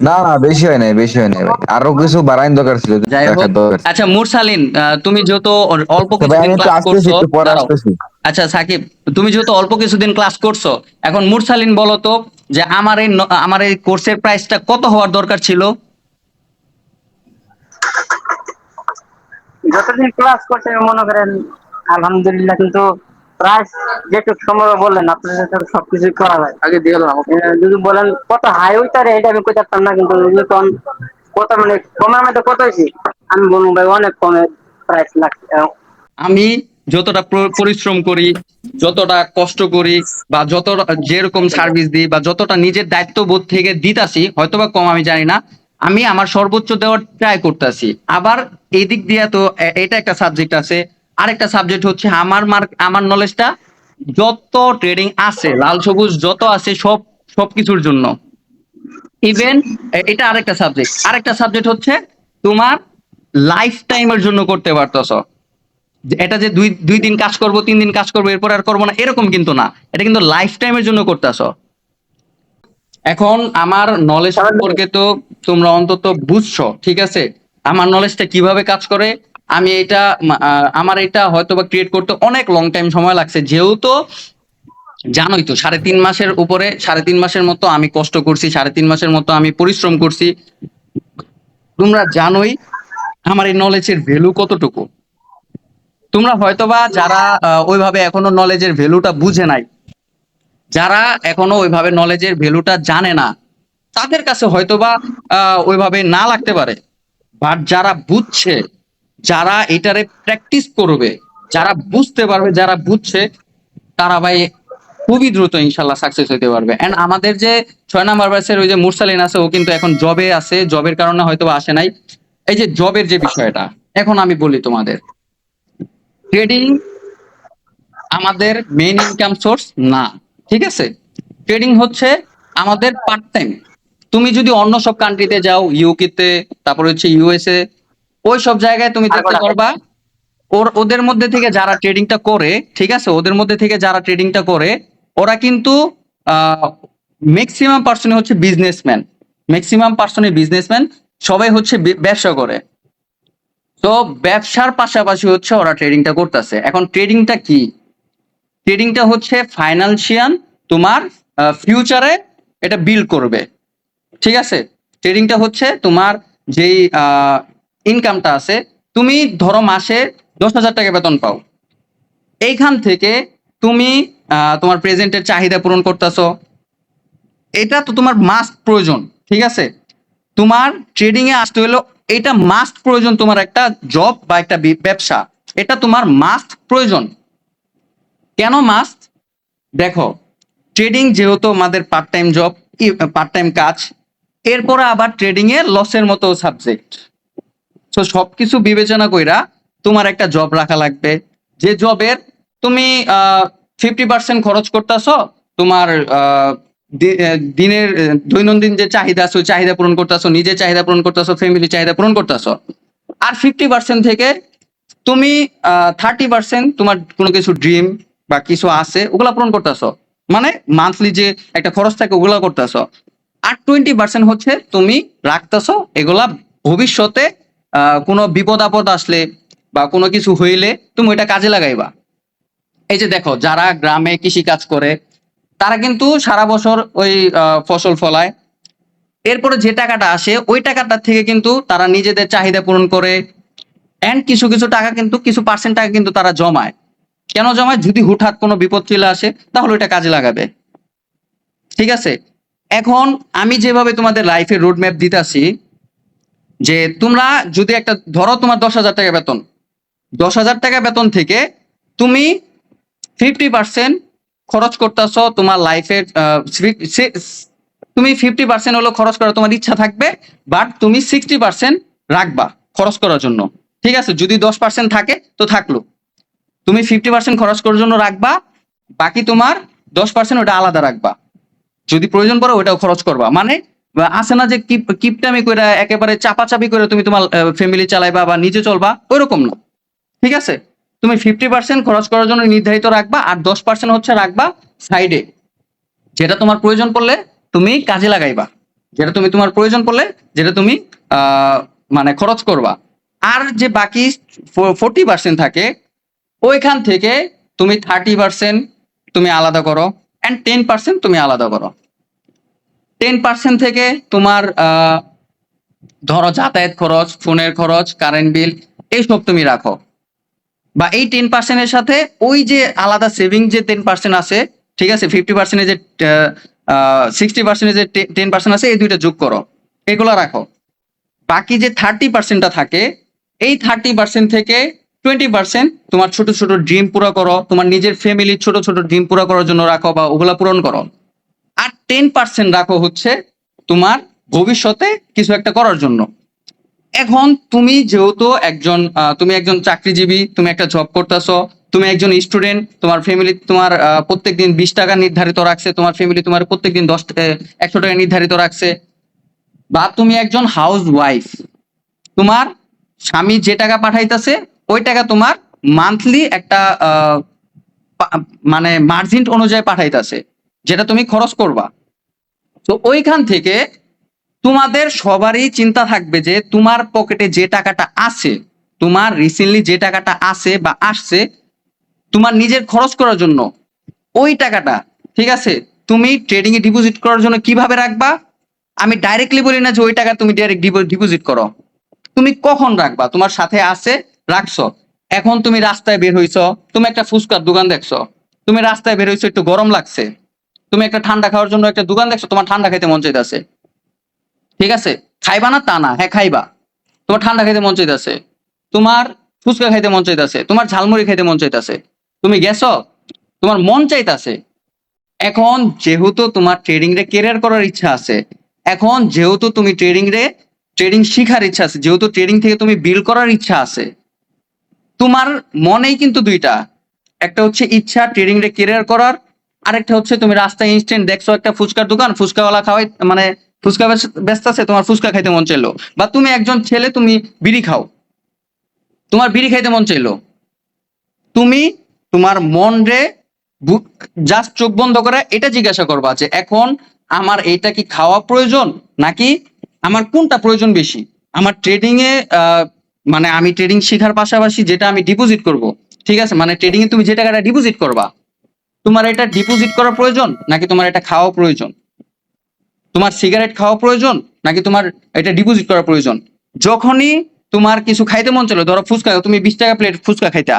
না না, বেশি হয় নাই, বেশি হয় নাই ভাই, আরো কিছু বাড়াইন দরকার ছিল, যাই হোক, রাখার দরকার ছিল। আচ্ছা মুরসালিন, তুমি যেহেতু অল্প তো ভাই কিছুদিন আমি একটু ক্লাস আসতেছি, করছো, একটু পরে দাঁড়াও। আসতেছি। আচ্ছা সাকিব, তুমি যেহেতু অল্প কিছুদিন ক্লাস করছো, এখন মুরসালিন বলো তো যে আমার এই কোর্সের প্রাইসটা কত হওয়ার দরকার ছিল? যতদিন ক্লাস করছে মনে করেন আলহামদুলিল্লাহ, কিন্তু প্রায় যেটুকু সময় বললেন আপনার সাথে সবকিছু করা যায় আগে দিয়ে গেলাম। যদি বলেন কত হাই হইতারে এটা আমি কই পারতাম না, কিন্তু যদি কোন কত মানে কমের মধ্যে কত হয়েছে আমি বলবো ভাই অনেক কমে প্রাইস লাগছে। আমি যতটা পরিশ্রম করি, যতটা কষ্ট করি, বা যতটা যেরকম সার্ভিস দিই, বা যতটা নিজের দায়িত্ববোধ থেকে দিতাছি, হয়তোবা কম আমি জানি না, আমি আমার সর্বোচ্চ দেওয়ার ট্রাই করতেছি। আবার এই দিক দিয়ে তো এটা একটা সাবজেক্ট আছে, আরেকটা সাবজেক্ট হচ্ছে আমার নলেজটা যত ট্রেডিং আছে, লাল সবুজ যত আছে সবকিছুর জন্য। ইভেন এটা আরেকটা সাবজেক্ট হচ্ছে তোমার লাইফ টাইমের জন্য করতে পারতেছ। এটা যে দুই দুই দিন কাজ করব, 3 দিন কাজ করবো, এরপর আর করবো না, এরকম কিন্তু না, এটা কিন্তু লাইফ টাইমের জন্য করতেছো। এখন আমার নলেজ সম্পর্কে তো তোমরা অন্তত বুঝছো, ঠিক আছে, আমার নলেজটা কিভাবে কাজ করে। আমি এটা আমার এটা হয়তোবা ক্রিয়েট করতে অনেক লং টাইম সময় লাগছে, যেহেতু জানোই তো 3.5 মাসের উপরে, 3.5 মাসের মতো আমি কষ্ট করছি, 3.5 মাসের মতো আমি পরিশ্রম করছি। তোমরা জানোই আমার এই নলেজের ভ্যালু কতটুকু। তোমরা হয়তোবা যারা ওইভাবে এখনো নলেজের ভ্যালুটা বুঝে নাই, যারা এখনো ওইভাবে নলেজের ভ্যালুটা জানে না, তাদের কাছে হয়তোবা ওইভাবে না লাগতে পারে। বাট যারা বুঝছে, যারা এটারে প্র্যাকটিস করবে, যারা বুঝতে পারবে, যারা বুঝছে, তারা ভাই খুবই দ্রুত ইনশাল্লাহ সাকসেস হতে পারবে। এন্ড আমাদের যে 6 নাম্বার ব্যাচের ওই যে মুরসালিন আছে, ও কিন্তু এখন জবে আছে, জবের কারণে হয়তো বা আসে নাই। এই যে জবের যে বিষয়টা, এখন আমি বলি তোমাদের, ট্রেডিং আমাদের মেইন ইনকাম সোর্স না, ঠিক আছে? ট্রেডিং হচ্ছে আমাদের পার্ট টাইম। তুমি যদি অন্য সব কান্ট্রিতে যাও, ইউকেতে, তারপর হচ্ছে ইউএসএ, ওই সব জায়গায় তুমি দেখতে পারবা ওদের মধ্যে থেকে যারা ট্রেডিংটা করে, ঠিক আছে, ওদের মধ্যে থেকে যারা ট্রেডিংটা করে, ওরা কিন্তু ম্যাক্সিমাম পার্সনই হচ্ছে বিজনেসম্যান, ম্যাক্সিমাম পার্সনই বিজনেসম্যান, সবাই হচ্ছে ব্যবসা করে। তো ব্যবসার পাশাপাশি হচ্ছে ওরা ট্রেডিংটা করতেছে। এখন ট্রেডিংটা কি? ট্রেডিংটা হচ্ছে ফাইনান্সিয়াল, তোমার ফিউচারে এটা বিল্ড করবে, ঠিক আছে? ট্রেডিংটা হচ্ছে তোমার যেই ইনকামটা আছে, তুমি ধরো মাসে 10,000 টাকা বেতন পাও, এইখান থেকে তুমি তোমার প্রেজেন্টের চাহিদা পূরণ করতেছো, এটা তো তোমার মাস্ট প্রয়োজন, ঠিক আছে? তোমার ট্রেডিং এ আসতে হলো, এটা মাস্ট প্রয়োজন, তোমার একটা জব বা একটা ব্যবসা, এটা তোমার মাস্ট প্রয়োজন। কেন মাস্ট? দেখো, ট্রেডিং যেহেতু আমাদের part time job, part time কাজ, এরপরে আবার ট্রেডিং এ লসের মতো সাবজেক্ট। তো সবকিছু বিবেচনা কইরা তোমার একটা জব রাখা লাগবে, যে জবের তুমি 50% খরচ করতেছো, তোমার দিনের দৈনন্দিন যে চাহিদা আছে ওই চাহিদা পূরণ করতেছো, নিজের চাহিদা পূরণ করতেছো, ফ্যামিলি চাহিদা পূরণ করতেছো। আর 50% থেকে তুমি 30% তোমার কোনো কিছু ড্রিম বা কিছু আছে ওগুলা পূরণ করতেছো, মানে মান্থলি যে একটা খরচ থাকে ওগুলা করতেছো। আর 20% হচ্ছে তুমি রাখতেছো, এগুলা ভবিষ্যতে কোনো বিপদ আপদ আসলে বা কোনো কিছু হইলে তুমি ওইটা কাজে লাগাইবা। এই যে দেখো, যারা গ্রামে কৃষি কাজ করে, তারা কিন্তু সারা বছর ওই ফসল ফলায়, এরপরে যে টাকাটা আসে ওই টাকাটার থেকে কিন্তু তারা নিজেদের চাহিদা পূরণ করে, এন্ড কিছু কিছু টাকা কিন্তু, কিছু পার্সেন্ট টাকা কিন্তু তারা জমায়। কেন জমায়? যদি হুটহাট কোনো বিপদ চলে আসে তাহলে ওইটা কাজে লাগাবে, ঠিক আছে? এখন আমি যেভাবে তোমাদের লাইফের রোড ম্যাপ দিতেছি, যে তোমরা যদি একটা ধরো তোমার 10,000 টাকা বেতন, 10,000 টাকা বেতন থেকে তুমি 50% খরচ করতেছো তোমার লাইফের, তুমি 50% হলো খরচ করা তোমার ইচ্ছা থাকবে, বাট তুমি 60% রাখবা খরচ করার জন্য, ঠিক আছে? যদি 10% থাকে তো থাকলো, তুমি 50% খরচ করার জন্য রাখবা, বাকি তোমার 10% ওটা আলাদা রাখবা, যদি প্রয়োজন পড়ে ওটাও খরচ করবা। মানে আছে না যে কিপটামি করে একেবারে চাপাচাপি করে তুমি তোমার ফ্যামিলি চালাইবা বা নিজে চলবা, ওইরকম না, ঠিক আছে? তুমি 50% খরচ করার জন্য নির্ধারিত রাখবা, আর 10% হচ্ছে রাখবা সাইডে, যেটা তোমার প্রয়োজন পড়লে তুমি কাজে লাগাইবা, যেটা তুমি তোমার প্রয়োজন পড়লে যেটা তুমি মানে খরচ করবা। আর যে বাকি 40% থাকে, ওইখান থেকে তুমি 30% তুমি আলাদা করো, অ্যান্ড 10% তুমি আলাদা করো। 10% থেকে তোমার ধরো যাতায়াত খরচ, ফোনের খরচ, কারেন্ট বিল, এইসব তুমি রাখো। বা এই 10% এর সাথে ওই যে আলাদা সেভিং যে 10% আছে, ঠিক আছে, 50% যে 60% যে 10% আছে, এই দুইটা যোগ করো, এগুলা রাখো। বাকি যে 30%টা থাকে, এই 30% থেকে 20% তোমার ছোট ছোট ড্রিম পুরো করো, তোমার নিজের ফ্যামিলির ছোট ছোট ড্রিম পুরো করার জন্য রাখো বা ওগুলা পূরণ করো। আর 10% রাখো হচ্ছে তোমার ভবিষ্যতে কিছু একটা করার জন্য। এখন তুমি যেহেতু একজন তুমি একজন চাকরিজীবী, তুমি একটা জব করতেছো, তুমি একজন স্টুডেন্ট, তোমার ফ্যামিলি তোমার প্রত্যেকদিন 20 টাকা নির্ধারিত রাখছে, তোমার ফ্যামিলি তোমার প্রত্যেকদিন 100 টাকা নির্ধারিত রাখছে, বা তুমি একজন হাউস ওয়াইফ, তোমার স্বামী যে টাকা পাঠাইতেছে ওই টাকা তোমার মান্থলি একটা মানে মার্জিন অনুযায়ী পাঠাইতেছে, যেটা তুমি খরচ করবা। তো ওইখান থেকে তোমাদের সবারই চিন্তা থাকবে যে তোমার পকেটে যে টাকাটা আছে, তোমার রিসেন্টলি যে টাকাটা আছে বা আসছে তোমার নিজের খরচ করার জন্য, ওই টাকাটা, ঠিক আছে, তুমি ট্রেডিং এ ডিপোজিট করার জন্য কিভাবে রাখবা? আমি ডাইরেক্টলি বলি না যে ওই টাকা তুমি ডাইরেক্ট ডিপোজিট করো, তুমি কখন রাখবা? তোমার সাথে আছে, রাখছো। এখন তুমি রাস্তায় বের হইছো, তুমি একটা ফুচকার দোকান দেখছো, তুমি রাস্তায় বের হইছো, একটু গরম লাগছে, তুমি একটা ঠান্ডা খাওয়ার জন্য একটা দোকান দেখছো, তোমার ঠান্ডা খাইতে মন চাইতেছে, ঠিক আছে? খাইবা না তা না, হ্যাঁ খাইবা, তোমার ঠান্ডা খাইতে মন চাইতেছে, তোমার ফুচকা খাইতে মন চাইতেছে, তোমার ঝালমুড়ি খাইতে মন চাইতেছে, তুমি গেছো, তোমার মন চাইতাছে। এখন যেহেতু তোমার ট্রেডিং রে কেরিয়ার করার ইচ্ছা আছে, এখন যেহেতু তুমি ট্রেডিং শিখার ইচ্ছা আছে, যেহেতু ট্রেডিং থেকে তুমি বিল্ড করার ইচ্ছা আছে, তোমার মনেই কিন্তু দুইটা, একটা হচ্ছে ইচ্ছা ট্রেডিং রে কেরিয়ার করার, আরেকটা হচ্ছে তুমি রাস্তায় ইনস্ট্যান্ট দেখছো একটা ফুচকার দোকান, ফুচকাওয়ালা খাওয়াই মানে ফুচকা ব্যস্ত আছে, তোমার ফুচকা খাইতে মন চাইলো, বা তুমি একজন ছেলে তুমি বিড়ি খাও, তোমার বিড়ি খাইতে মন চাইলো, তুমি তোমার মন রে জাস্ট চোখ বন্ধ করে এটা জিজ্ঞাসা করবা যে এখন আমার এইটা কি খাওয়া প্রয়োজন নাকি আমার কোনটা প্রয়োজন বেশি। আমার ট্রেডিং এ মানে আমি ট্রেডিং শেখার পাশাপাশি যেটা আমি ডিপোজিট করব, ঠিক আছে, মানে ট্রেডিং এ তুমি যে টাকাটা ডিপোজিট করবা, তোমার এটা ডিপোজিট করা প্রয়োজন নাকি তোমার এটা খাওয়া প্রয়োজন, তোমার সিগারেট খাওয়া প্রয়োজন নাকি তোমার এটা ডিপোজিট করা প্রয়োজন। যখনই তোমার কিছু খাইতে মন চলো, ধরো ফুচকা, তুমি 20 টাকা প্লেট ফুচকা খাইতা,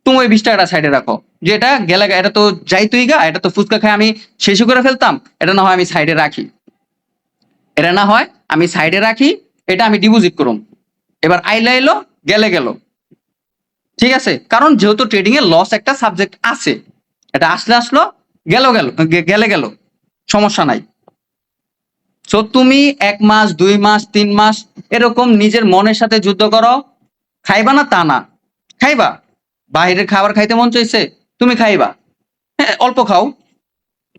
তুমি ওই 20 টাকাটা সাইডে রাখো, যে এটা গেলে এটা তো যাইতুই গা, এটা তো ফুচকা খাই আমি শেষ করে ফেলতাম, এটা না হয় আমি সাইডে রাখি, এটা না হয় আমি সাইডে রাখি, এটা আমি ডিপোজিট করুম, এবার আইলা এলো গেলে গেল, ঠিক আছে, কারণ যেহেতু ট্রেডিং এ লস একটা সাবজেক্ট আছে, এটা আসলে আসলো, গেল গেল, গেলে গেল, সমস্যা নাই। সো তুমি 1 মাস 2 মাস 3 মাস এরকম নিজের মনের সাথে যুদ্ধ করো, খাইবা না তা না, খাইবা, বাইরের খাবার খাইতে মন চাইছে তুমি খাইবা, হ্যাঁ অল্প খাও,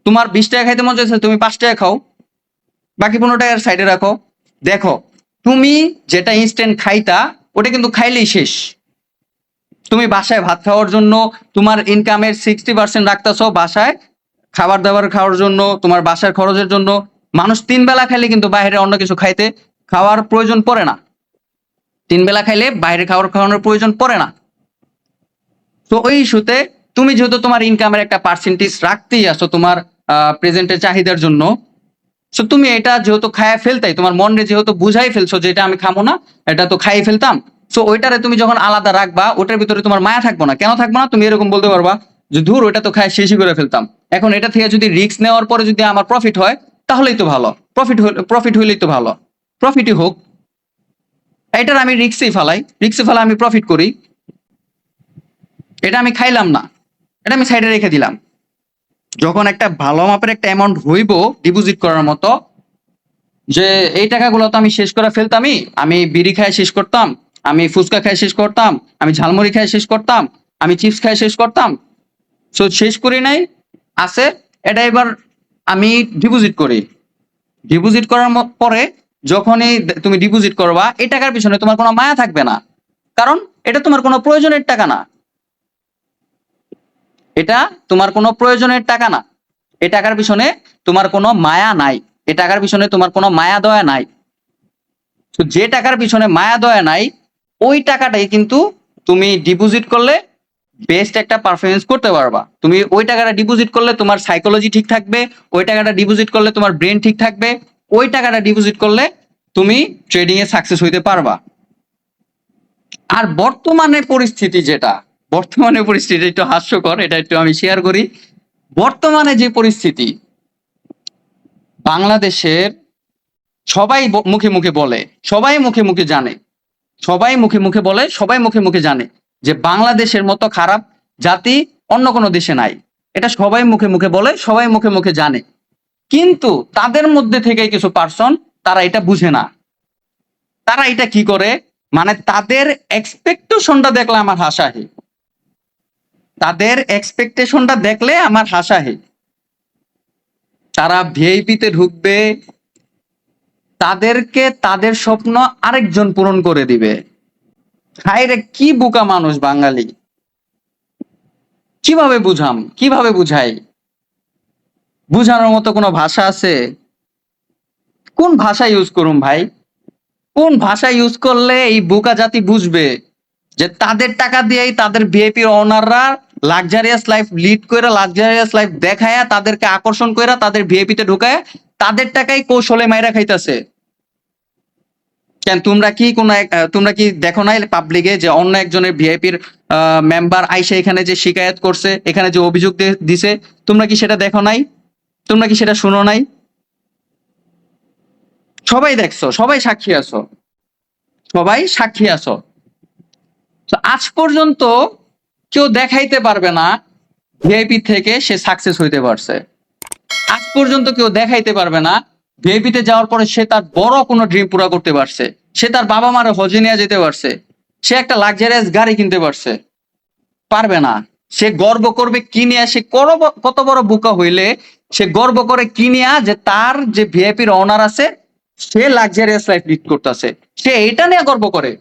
তোমার 20 টাকা খাইতে মন চাইছে তুমি 5 টাকা খাও, বাকি 15 টাকার সাইডে রাখো। দেখো তুমি যেটা ইনস্ট্যান্ট খাইতা ওটা কিন্তু খাইলেই শেষ, তুমি বাসায় ভাত খাওয়ার জন্য তোমার ইনকামের 60% রাখতেছো বাসায় খাবার দাবার খাওয়ার জন্য, তোমার বাসার খরচের জন্য, মানুষ 3 বেলা খাইলে কিন্তু বাইরে অন্য কিছু খাওয়ার প্রয়োজন পড়ে না, 3 বেলা খাইলে বাইরে খাওয়ানোর প্রয়োজন পড়ে না। তো ওই ইস্যুতে তুমি যেহেতু তোমার ইনকামের একটা পার্সেন্টেজ রাখতেই আসো তোমার প্রেজেন্টের চাহিদার জন্য, সো তুমি এটা যেহেতু খাইয়া ফেলতাই, তোমার মনে যেহেতু বুঝাই ফেলছো যে এটা আমি খাবো না, এটা তো খাইয়ে ফেলতাম, সো ওইটারে তুমি যখন আলাদা রাখবা ওটার ভিতরে তোমার মায়া থাকবো না, কেন থাকবো না, তুমি এরকম বলতে পারবা যে ধুর ওইটা তো খাই শেষই করে ফেলতাম, এখন এটা থেকে যদি রিস্ক নেওয়ার পরে যদি আমার প্রফিট হয় তাহলেই তো ভালো, প্রফিট হইলেই তো ভালো, প্রফিটই হোক, এটার আমি রিস্কই ফেলাই আমি প্রফিট করি, এটা আমি খাইলাম না, এটা আমি সাইডে রেখে দিলাম। যখন একটা ভালো মাপের একটা অ্যামাউন্ট হইব ডিপোজিট করার মতো, যে এই টাকাগুলো তো আমি শেষ করে ফেলতামই, আমি বিড়ি খাই শেষ করতাম, আমি ফুচকা খাই শেষ করতাম, আমি ঝালমুড়ি খাই শেষ করতাম, আমি চিপস খাই শেষ করতাম, সো শেষ করি নাই, আছে, এটা এবার আমি ডিপোজিট করি, ডিপোজিট করার পরে যখনই তুমি ডিপোজিট করবা এই টাকার পিছনে তোমার কোনো মায়া থাকবে না, কারণ এটা তোমার কোনো প্রয়োজনের টাকা না, এটা তোমার কোনো প্রয়োজনের টাকা না, এই টাকার পিছনে তোমার কোনো মায়া নাই, এই টাকার পিছনে তোমার কোনো মায়া দয়া নাই। তো যে টাকার পিছনে মায়া দয়া নাই ওই টাকাটাই কিন্তু তুমি ডিপোজিট করলে বেস্ট একটা পারফরমেন্স করতে পারবা, তুমি ওই টাকাটা ডিপোজিট করলে তোমার সাইকোলজি ঠিক থাকবে, ওই টাকাটা ডিপোজিট করলে তোমার ব্রেন ঠিক থাকবে, ওই টাকাটা ডিপোজিট করলে তুমি ট্রেডিং এ সাকসেস হইতে পারবা। আর বর্তমানে পরিস্থিতি যেটা, বর্তমানে পরিস্থিতি একটু হাস্যকর, এটা একটু আমি শেয়ার করি। বর্তমানে যে পরিস্থিতি বাংলাদেশের, সবাই মুখে মুখে বলে, সবাই মুখে মুখে জানে, সবাই মুখে মুখে বলে, সবাই মুখে মুখে জানে যে বাংলাদেশের মতো খারাপ জাতি অন্য কোনো দেশে নাই, এটা সবাই মুখে মুখে বলে, সবাই মুখে মুখে জানে, কিন্তু তাদের মধ্যে থেকে কিছু পার্সন তারা এটা বুঝে না, তারা এটা কি করে, মানে তাদের এক্সপেকটেশনটা দেখলে আমার হাসা হে, তাদের এক্সপেকটেশনটা দেখলে আমার হাসা হে, তারা ভিআইপি তে ঢুকবে, তাদেরকে তাদের স্বপ্ন আরেকজন পূরণ করে দিবে। হায় রে কি বোকা মানুষ বাঙালি, কিভাবে বুঝাম, কিভাবে বুঝাই, বুঝানোর মতো কোনো ভাষা আছে, কোন ভাষা ইউজ করুম ভাই, কোন ভাষা ইউজ করলে এই বোকা জাতি বুঝবে যে তাদের টাকা দিয়েই তাদের ভিআইপি ওনাররা লাক্সারিয়াস লাইফ লিড করে, লাক্সারিয়াস লাইফ দেখায়া তাদেরকে আকর্ষণ করে তাদের ভিআইপি তে ঢুকায় তাদের টাকাই কৌশলে মাইরা খাইতেছে। কেন তোমরা কি দেখো নাই পাবলিকে যে অন্য একজনের ভিআইপির মেম্বার আইসা এখানে যে শিকায়ত করছে, এখানে যে অভিযোগ দিছে, তোমরা কি সেটা দেখো নাই, তোমরা কি সেটা শুনো নাই? সবাই দেখছো, সবাই সাক্ষী আছো, সবাই সাক্ষী আছো। তো আজ পর্যন্ত কেউ দেখাইতে পারবে না ভিআইপি থেকে সে সাকসেস হইতে পারছে। আজ পর্যন্ত কেউ দেখাইতে পারবে না ভিআইপি তে যাওয়ার পরে সে তার বড় কোনো ড্রিম পুরো করতে পারছে, সে তার বাবা মারে হজে নিয়ে যেতে পারছে, সে একটা লাক্সারিয়াস গাড়ি কিনতে পারছে। পারবে না। সে গর্ব করবে কি নিয়ে, সে কত বড় বোকা হইলে সে গর্ব করে কি নিয়ে যে তার যে ভিআইপির অনার আছে সে লাক্সারিয়াস লাইফ লিড করতেছে, সে এটা নিয়ে গর্ব করে,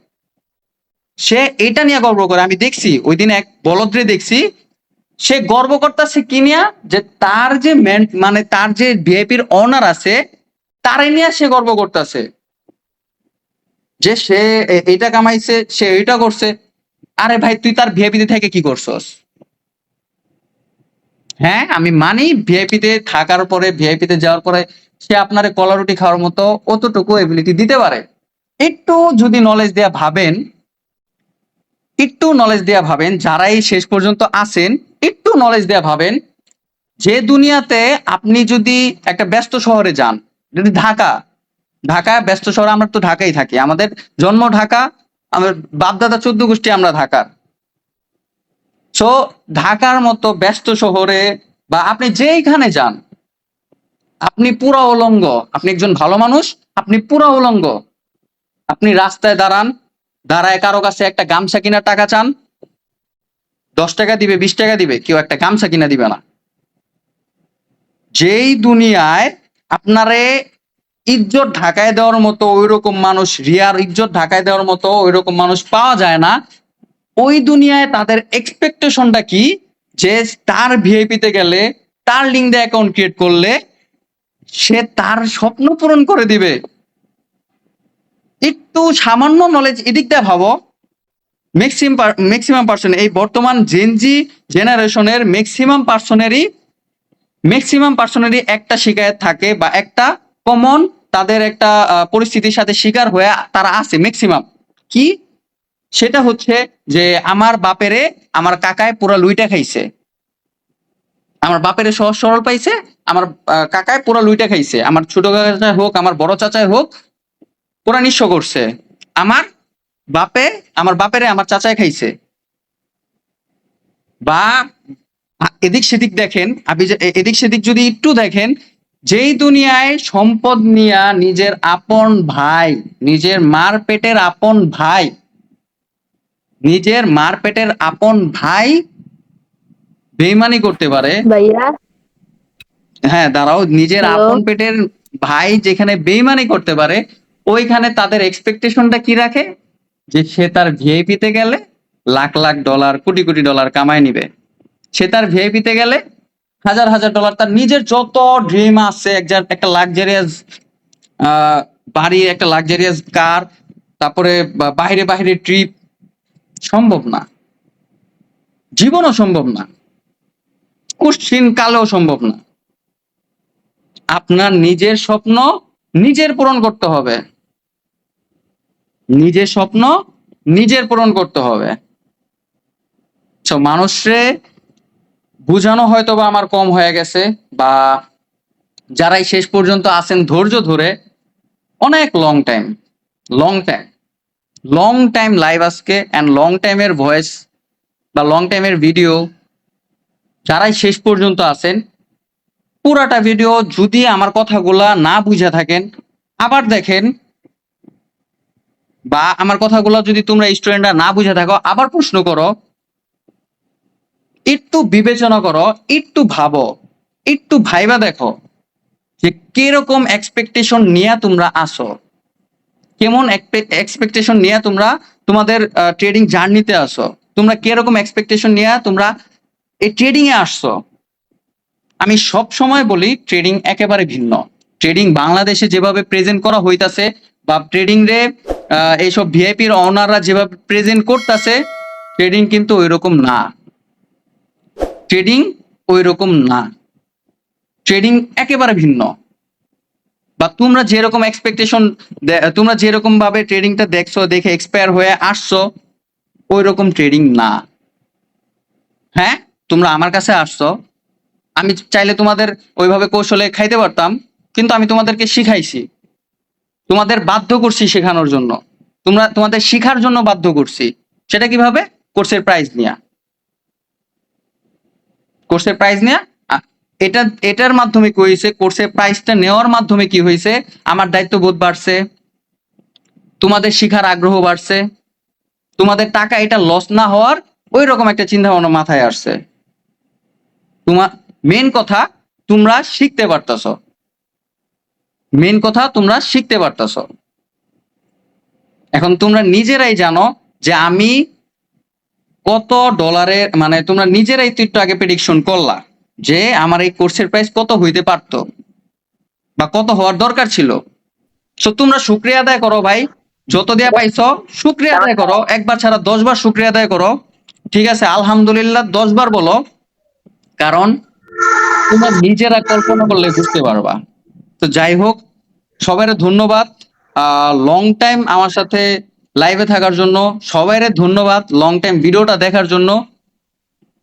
সে এটা নিয়ে গর্ব করে। আমি দেখছি ওই দিন এক বলদ্রে দেখছি, সে গর্ব করতেছে কি নিয়া যে তার যে মানে তার যে ভিআইপির অনার আছে তারে নিয়ে সে গর্ব করতেছে যে সে এটা কামাইছে, সে এটা করছে। আরে ভাই তুই তার ভিআইপিতে থেকে কি করছস? হ্যাঁ আমি মানি ভিআইপিতে থাকার পরে ভিআইপিতে যাওয়ার পরে সে আপনারে কলা রুটি খাওয়ার মতো অতটুকু এবিলিটি দিতে পারে। একটু যদি নলেজ দেয়া ভাবেন, একটু নলেজ দেয়া ভাবেন, যারাই শেষ পর্যন্ত আছেন একটু নলেজ দেয়া ভাবেন যে দুনিয়াতে আপনি যদি একটা ব্যস্ত শহরে যান, যদি ঢাকা ব্যস্ত শহরে, আমরা তো ঢাকায় থাকি, আমাদের জন্ম ঢাকা, আমার বাপদাদা 14 গোষ্ঠী আমরা ঢাকার। সো ঢাকার মতো ব্যস্ত শহরে বা আপনি যেইখানে যান আপনি পুরা উলঙ্গ, আপনি একজন ভালো মানুষ, আপনি পুরা উলঙ্গ, আপনি রাস্তায় দাঁড়ায় কারো কাছে একটা গামছা কিনার টাকা চান, 10 টাকা দিবে 20 টাকা দিবে, কেউ একটা গামছা কিনা দিবে না। যেই দুনিয়ায় আপনারে ইজ্জত ঢাকায় দেওয়ার মতো ওইরকম মানুষ, রিয়ার ইজ্জত ঢাকায় দেওয়ার মতো ওইরকম মানুষ পাওয়া যায় না, ওই দুনিয়ায় তাদের এক্সপেকটেশনটা কি যে তার ভিআইপিতে গেলে, তার লিঙ্ক দিয়ে অ্যাকাউন্ট ক্রিয়েট করলে সে তার স্বপ্ন পূরণ করে দিবে। একটু সামান্য নলেজ এদিক দিয়ে ভাবো। ম্যাক্সিমাম পার্সন, এই বর্তমান জেনজি জেনারেশনের ম্যাক্সিমাম পার্সনেরই একটা শিকায়ত থাকে বা একটা কমন তাদের একটা পরিস্থিতির সাথে শিকার হয়ে তারা আছে ম্যাক্সিমাম। কি সেটা হচ্ছে যে আমার বাপেরে আমার কাকায় পুরা লুইটা খাইছে, আমার বাপেরে সহজ সরল পাইছে, আমার কাকায় পুরা লুইটা খাইছে, আমার ছোট কাকা হোক আমার বড় চাচাই হোক পুরা নিঃস্ব করছে, আমার আমার বাপেরে আমার চাচাই খাইছে। বা এদিক সেদিক দেখেন, আপনি এদিক সেদিক যদি একটু দেখেন, যেই দুনিয়ায় সম্পদ নিয়া নিজের আপন ভাই, নিজের মার পেটের আপন ভাই বেইমানি করতে পারে। ভাইয়া হ্যাঁ দাঁড়াও, নিজের হ্যালো আপন পেটের ভাই যেখানে বেইমানি করতে পারে ওইখানে তাদের এক্সপেকটেশনটা কি রাখে যে সে তার ভিআইপি তে গেলে লাখ লাখ ডলার কোটি কোটি ডলার কামায় নিবে, সে তার ভিআইপি তে গেলে হাজার হাজার ডলার, তার নিজের যত ড্রিম আছে, একটা লাক্সারিয়াস বাড়ি, একটা লাক্সারিয়াস কার, তারপরে বাইরে বাইরে ট্রিপ, সম্ভব না, জীবনও সম্ভব না, কুৎসিন কালেও সম্ভব না। আপনার নিজের স্বপ্ন নিজের পূরণ করতে হবে, নিজের স্বপ্ন নিজের পূরণ করতে হবে। তো মানুষরে বুঝানো হয়তো বা আমার কম হয়ে গেছে, বা যারাই শেষ পর্যন্ত আছেন ধৈর্য ধরে, অনেক লং টাইম লাইভ আজকে অ্যান্ড লং টাইমের ভয়েস বা লং টাইমের ভিডিও, যারাই শেষ পর্যন্ত আছেন পুরাটা ভিডিও যদি আমার কথাগুলা না বুঝে থাকেন আবার দেখেন, বা আমার কথাগুলো যদি তোমরা স্টুডেন্টরা না বুঝে থাকো আবার প্রশ্ন করো, একটু বিবেচনা করো, একটু ভাবো, একটু ভাইবা দেখো যে কিরকম এক্সপেকটেশন নিয়ে তোমরা আসো, কেমন এক্সপেকটেশন নিয়ে তোমরা তোমাদের ট্রেডিং জার্নিতে আসো, তোমরা কিরকম এক্সপেকটেশন নিয়ে তোমরা এই ট্রেডিং এ আসছো। আমি সব সময় বলি ট্রেডিং একেবারে ভিন্ন। ট্রেডিং বাংলাদেশে যেভাবে প্রেজেন্ট করা হইতাছে বা ট্রেডিং রে এইসব ভিআইপির ওনাররা যেভাবে প্রেজেন্ট করতেছে, ট্রেডিং কিন্তু ওইরকম না, ট্রেডিং ওইরকম না, ট্রেডিং একেবারে ভিন্ন। বা তোমরা যেরকম এক্সপেকটেশন, তোমরা যেরকম ভাবে ট্রেডিংটা দেখছো, দেখে এক্সপায়ার হয়ে আসছো, ওইরকম ট্রেডিং না। হ্যাঁ তোমরা আমার কাছে আসছো, আমি চাইলে তোমাদের ওইভাবে কৌশলে খাইতে পারতাম, কিন্তু আমি তোমাদেরকে শিখাইছি, তোমাদের বাধ্য করছি শেখানোর জন্য, তোমাদের শিখার জন্য বাধ্য করছি। সেটা কিভাবে? কোর্সের প্রাইস নিয়ে। কোর্সের প্রাইস নিয়ে এটার মাধ্যমে কি হয়েছে, কোর্সের প্রাইসটা নেওয়ার মাধ্যমে কি হয়েছে, আমার দায়িত্ববোধ বাড়ছে, তোমাদের শিখার আগ্রহ বাড়ছে, তোমাদের টাকা এটা লস না হওয়ার ওই রকম একটা চিন্তা ভাবনা মাথায় আসছে। তোমার মেন কথা তোমরা শিখতে পারতাছ, মেন কথা তোমরা শিখতে পারতাছ। এখন তোমরা নিজেরাই জানো যে আমি কত ডলারের, মানে তোমরা নিজেরাই তো একটু আগে প্রেডিকশন করলা যে আমার এই কোর্সের প্রাইস কত হইতে পারতো বা কত হওয়ার দরকার ছিল। সো তোমরা শুক্রিয়া আদায় করো ভাই, যত দেয়া পাইছো শুক্রিয়া আদায় করো, একবার ছাড়া 10 বার শুক্রিয়া আদায় করো, ঠিক আছে, আলহামদুলিল্লাহ 10 বার বলো, কারণ তোমরা নিজেরা কল্পনা করলে বুঝতে পারবা। তো যাই হোক, সবাইরে ধন্যবাদ লং টাইম আমার সাথে লাইভে থাকার জন্য, সবাইরে ধন্যবাদ লং টাইম ভিডিওটা দেখার জন্য।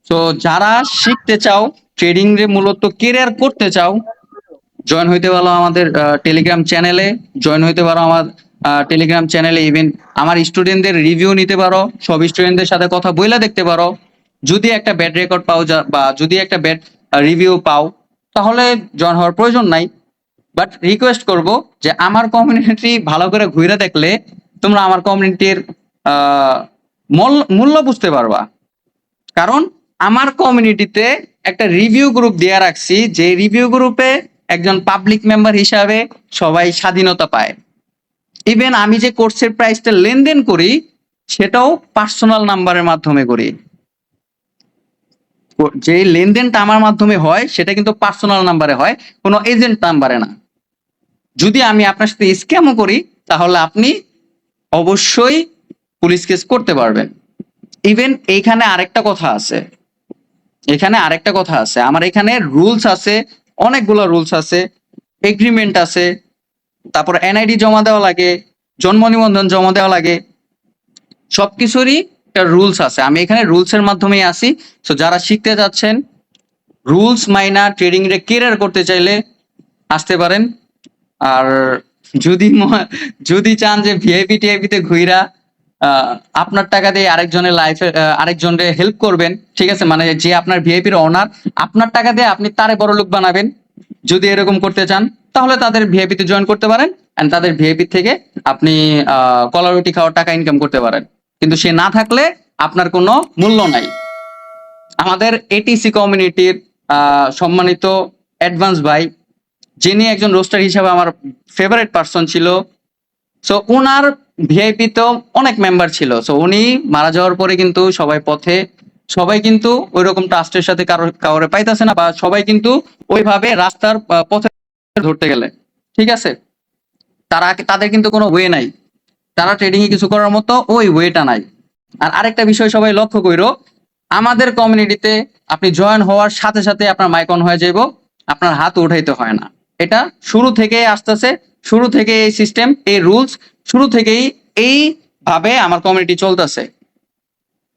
তো যারা শিখতে চাও, ট্রেডিং রে মূলত কেরিয়ার করতে চাও, জয়েন হইতে পারো আমাদের টেলিগ্রাম চ্যানেলে, জয়েন হইতে পারো আমার টেলিগ্রাম চ্যানেলে, ইভেন আমার স্টুডেন্টদের রিভিউ নিতে পারো, সব স্টুডেন্টদের সাথে কথা বইলা দেখতে পারো। যদি একটা ব্যাড রেকর্ড পাও বা যদি একটা ব্যাড রিভিউ পাও, তাহলে জয়েন হওয়ার প্রয়োজন নাই। বাট রিকোয়েস্ট করব যে আমার কমিউনিটি ভালো করে ঘুরে দেখলে তোমরা আমার কমিউনিটির মূল্য বুঝতে পারবা। কারণ আমার কমিউনিটিতে একটা রিভিউ গ্রুপ দেয়া রাখছি, যে রিভিউ গ্রুপে একজন পাবলিক মেম্বার হিসাবে সবাই স্বাধীনতা পায়। ইভেন আমি যে কোর্সের প্রাইসটা লেনদেন করি সেটাও পার্সোনাল নাম্বারের মাধ্যমে করি, যে লেনদেনটা আমার মাধ্যমে হয় সেটা কিন্তু পার্সোনাল নাম্বারে হয়, কোনো এজেন্ট নাম্বারে না। যদি আমি আপনার সাথে স্ক্যামও করি তাহলে আপনি অবশ্যই পুলিশ কেস করতে পারবেন। ইভেন এইখানে আরেকটা কথা আছে, এখানে আরেকটা কথা আছে, আমার এখানে রুলস আছে, অনেকগুলো রুলস আছে, এগ্রিমেন্ট আছে, তারপর এনআইডি জমা দেওয়া লাগে, জন্ম নিবন্ধন জমা দেওয়া লাগে, সবকিছুরই একটা রুলস আছে। আমি এখানে রুলসের মাধ্যমেই আসি। তো যারা শিখতে যাচ্ছেন, রুলস মাইনা ট্রেডিং রে কেরিয়ার করতে চাইলে আসতে পারেন। আর যদি যদি চান যে ভিআইপি টিআইপি তে ঘুইরা আপনার টাকা দিয়ে আরেকজনের লাইফে আরেকজনের হেল্প করবেন, ঠিক আছে, মানে যে আপনার ভিআইপির ওনার, আপনার টাকা দিয়ে আপনি তারে বড় লোক বানাবেন, যদি এরকম করতে চান তাহলে তাদের ভিআইপি তে জয়েন করতে পারেন, এন্ড তাদের ভিআইপি থেকে আপনি কলা রুটি খাওয়ার টাকা ইনকাম করতে পারেন। কিন্তু সে না থাকলে আপনার কোনো মূল্য নাই। আমাদের এটিসি কমিউনিটির সম্মানিত অ্যাডভান্স ভাই, যিনি একজন রোস্টার হিসাবে আমার ফেভারিট পার্সন ছিল, সো ওনার ভিআইপি তো অনেক মেম্বার ছিল। সো উনি মারা যাওয়ার পরে কিন্তু সবাই কিন্তু ওইরকম ট্রাস্টের সাথে কাউরে পাইতেছে না, বা সবাই কিন্তু ওইভাবে রাস্তার পথে ধরতে গেলে, ঠিক আছে, তাদের কিন্তু কোনো ওয়ে নাই, তারা ট্রেডিং এ কিছু করার মতো ওই ওয়েটা নাই। আর আরেকটা বিষয় সবাই লক্ষ্য কইরো, আমাদের কমিউনিটিতে আপনি জয়েন হওয়ার সাথে সাথে আপনার মাইক অন হয়ে যাইব, আপনার হাত উঠাইতে হয় না। এটা শুরু থেকেই আসতেছে, শুরু থেকে এই সিস্টেম, এই রুলস শুরু থেকেই এইভাবে আমার কমিউনিটি চলতেছে।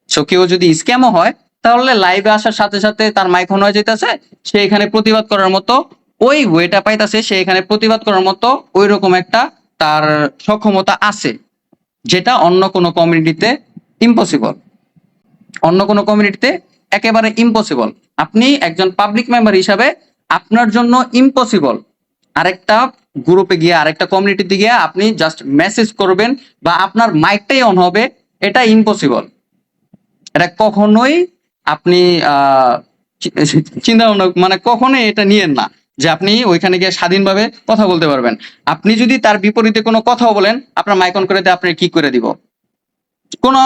সো কেউ যদি স্ক্যামও হয় তাহলে লাইভে আসার সাথে সাথে তার মাইক অন হয়ে যেতেছে, সে এখানে প্রতিবাদ করার মতো ওই ওয়েটা পাইতাছে, সে এখানে প্রতিবাদ করার মতো ওই রকম একটা তার সক্ষমতা আছে, যেটা অন্য কোনো কমিউনিটিতে ইম্পসিবল, অন্য কোনো কমিউনিটিতে একেবারে ইম্পসিবল। আপনি একজন পাবলিক মেম্বার হিসাবে আপনার জন্য ইম্পসিবল আরেকটা গ্রুপে গিয়ে, আরেকটা কমিউনিটিতে গিয়ে আপনি জাস্ট মেসেজ করবেন বা আপনার মাইকটাই অন হবে, এটা ইম্পসিবল। এটা কখনোই আপনি চিন্তা ভাবনা, মানে কখনোই এটা নিয়েন না যে আপনি ওইখানে গিয়ে স্বাধীনভাবে কথা বলতে পারবেন। আপনি যদি তার বিপরীতে কোনো কথাও বলেন, আপনার মাইক অন করে দিয়ে আপনি কি করে দিব। কোনো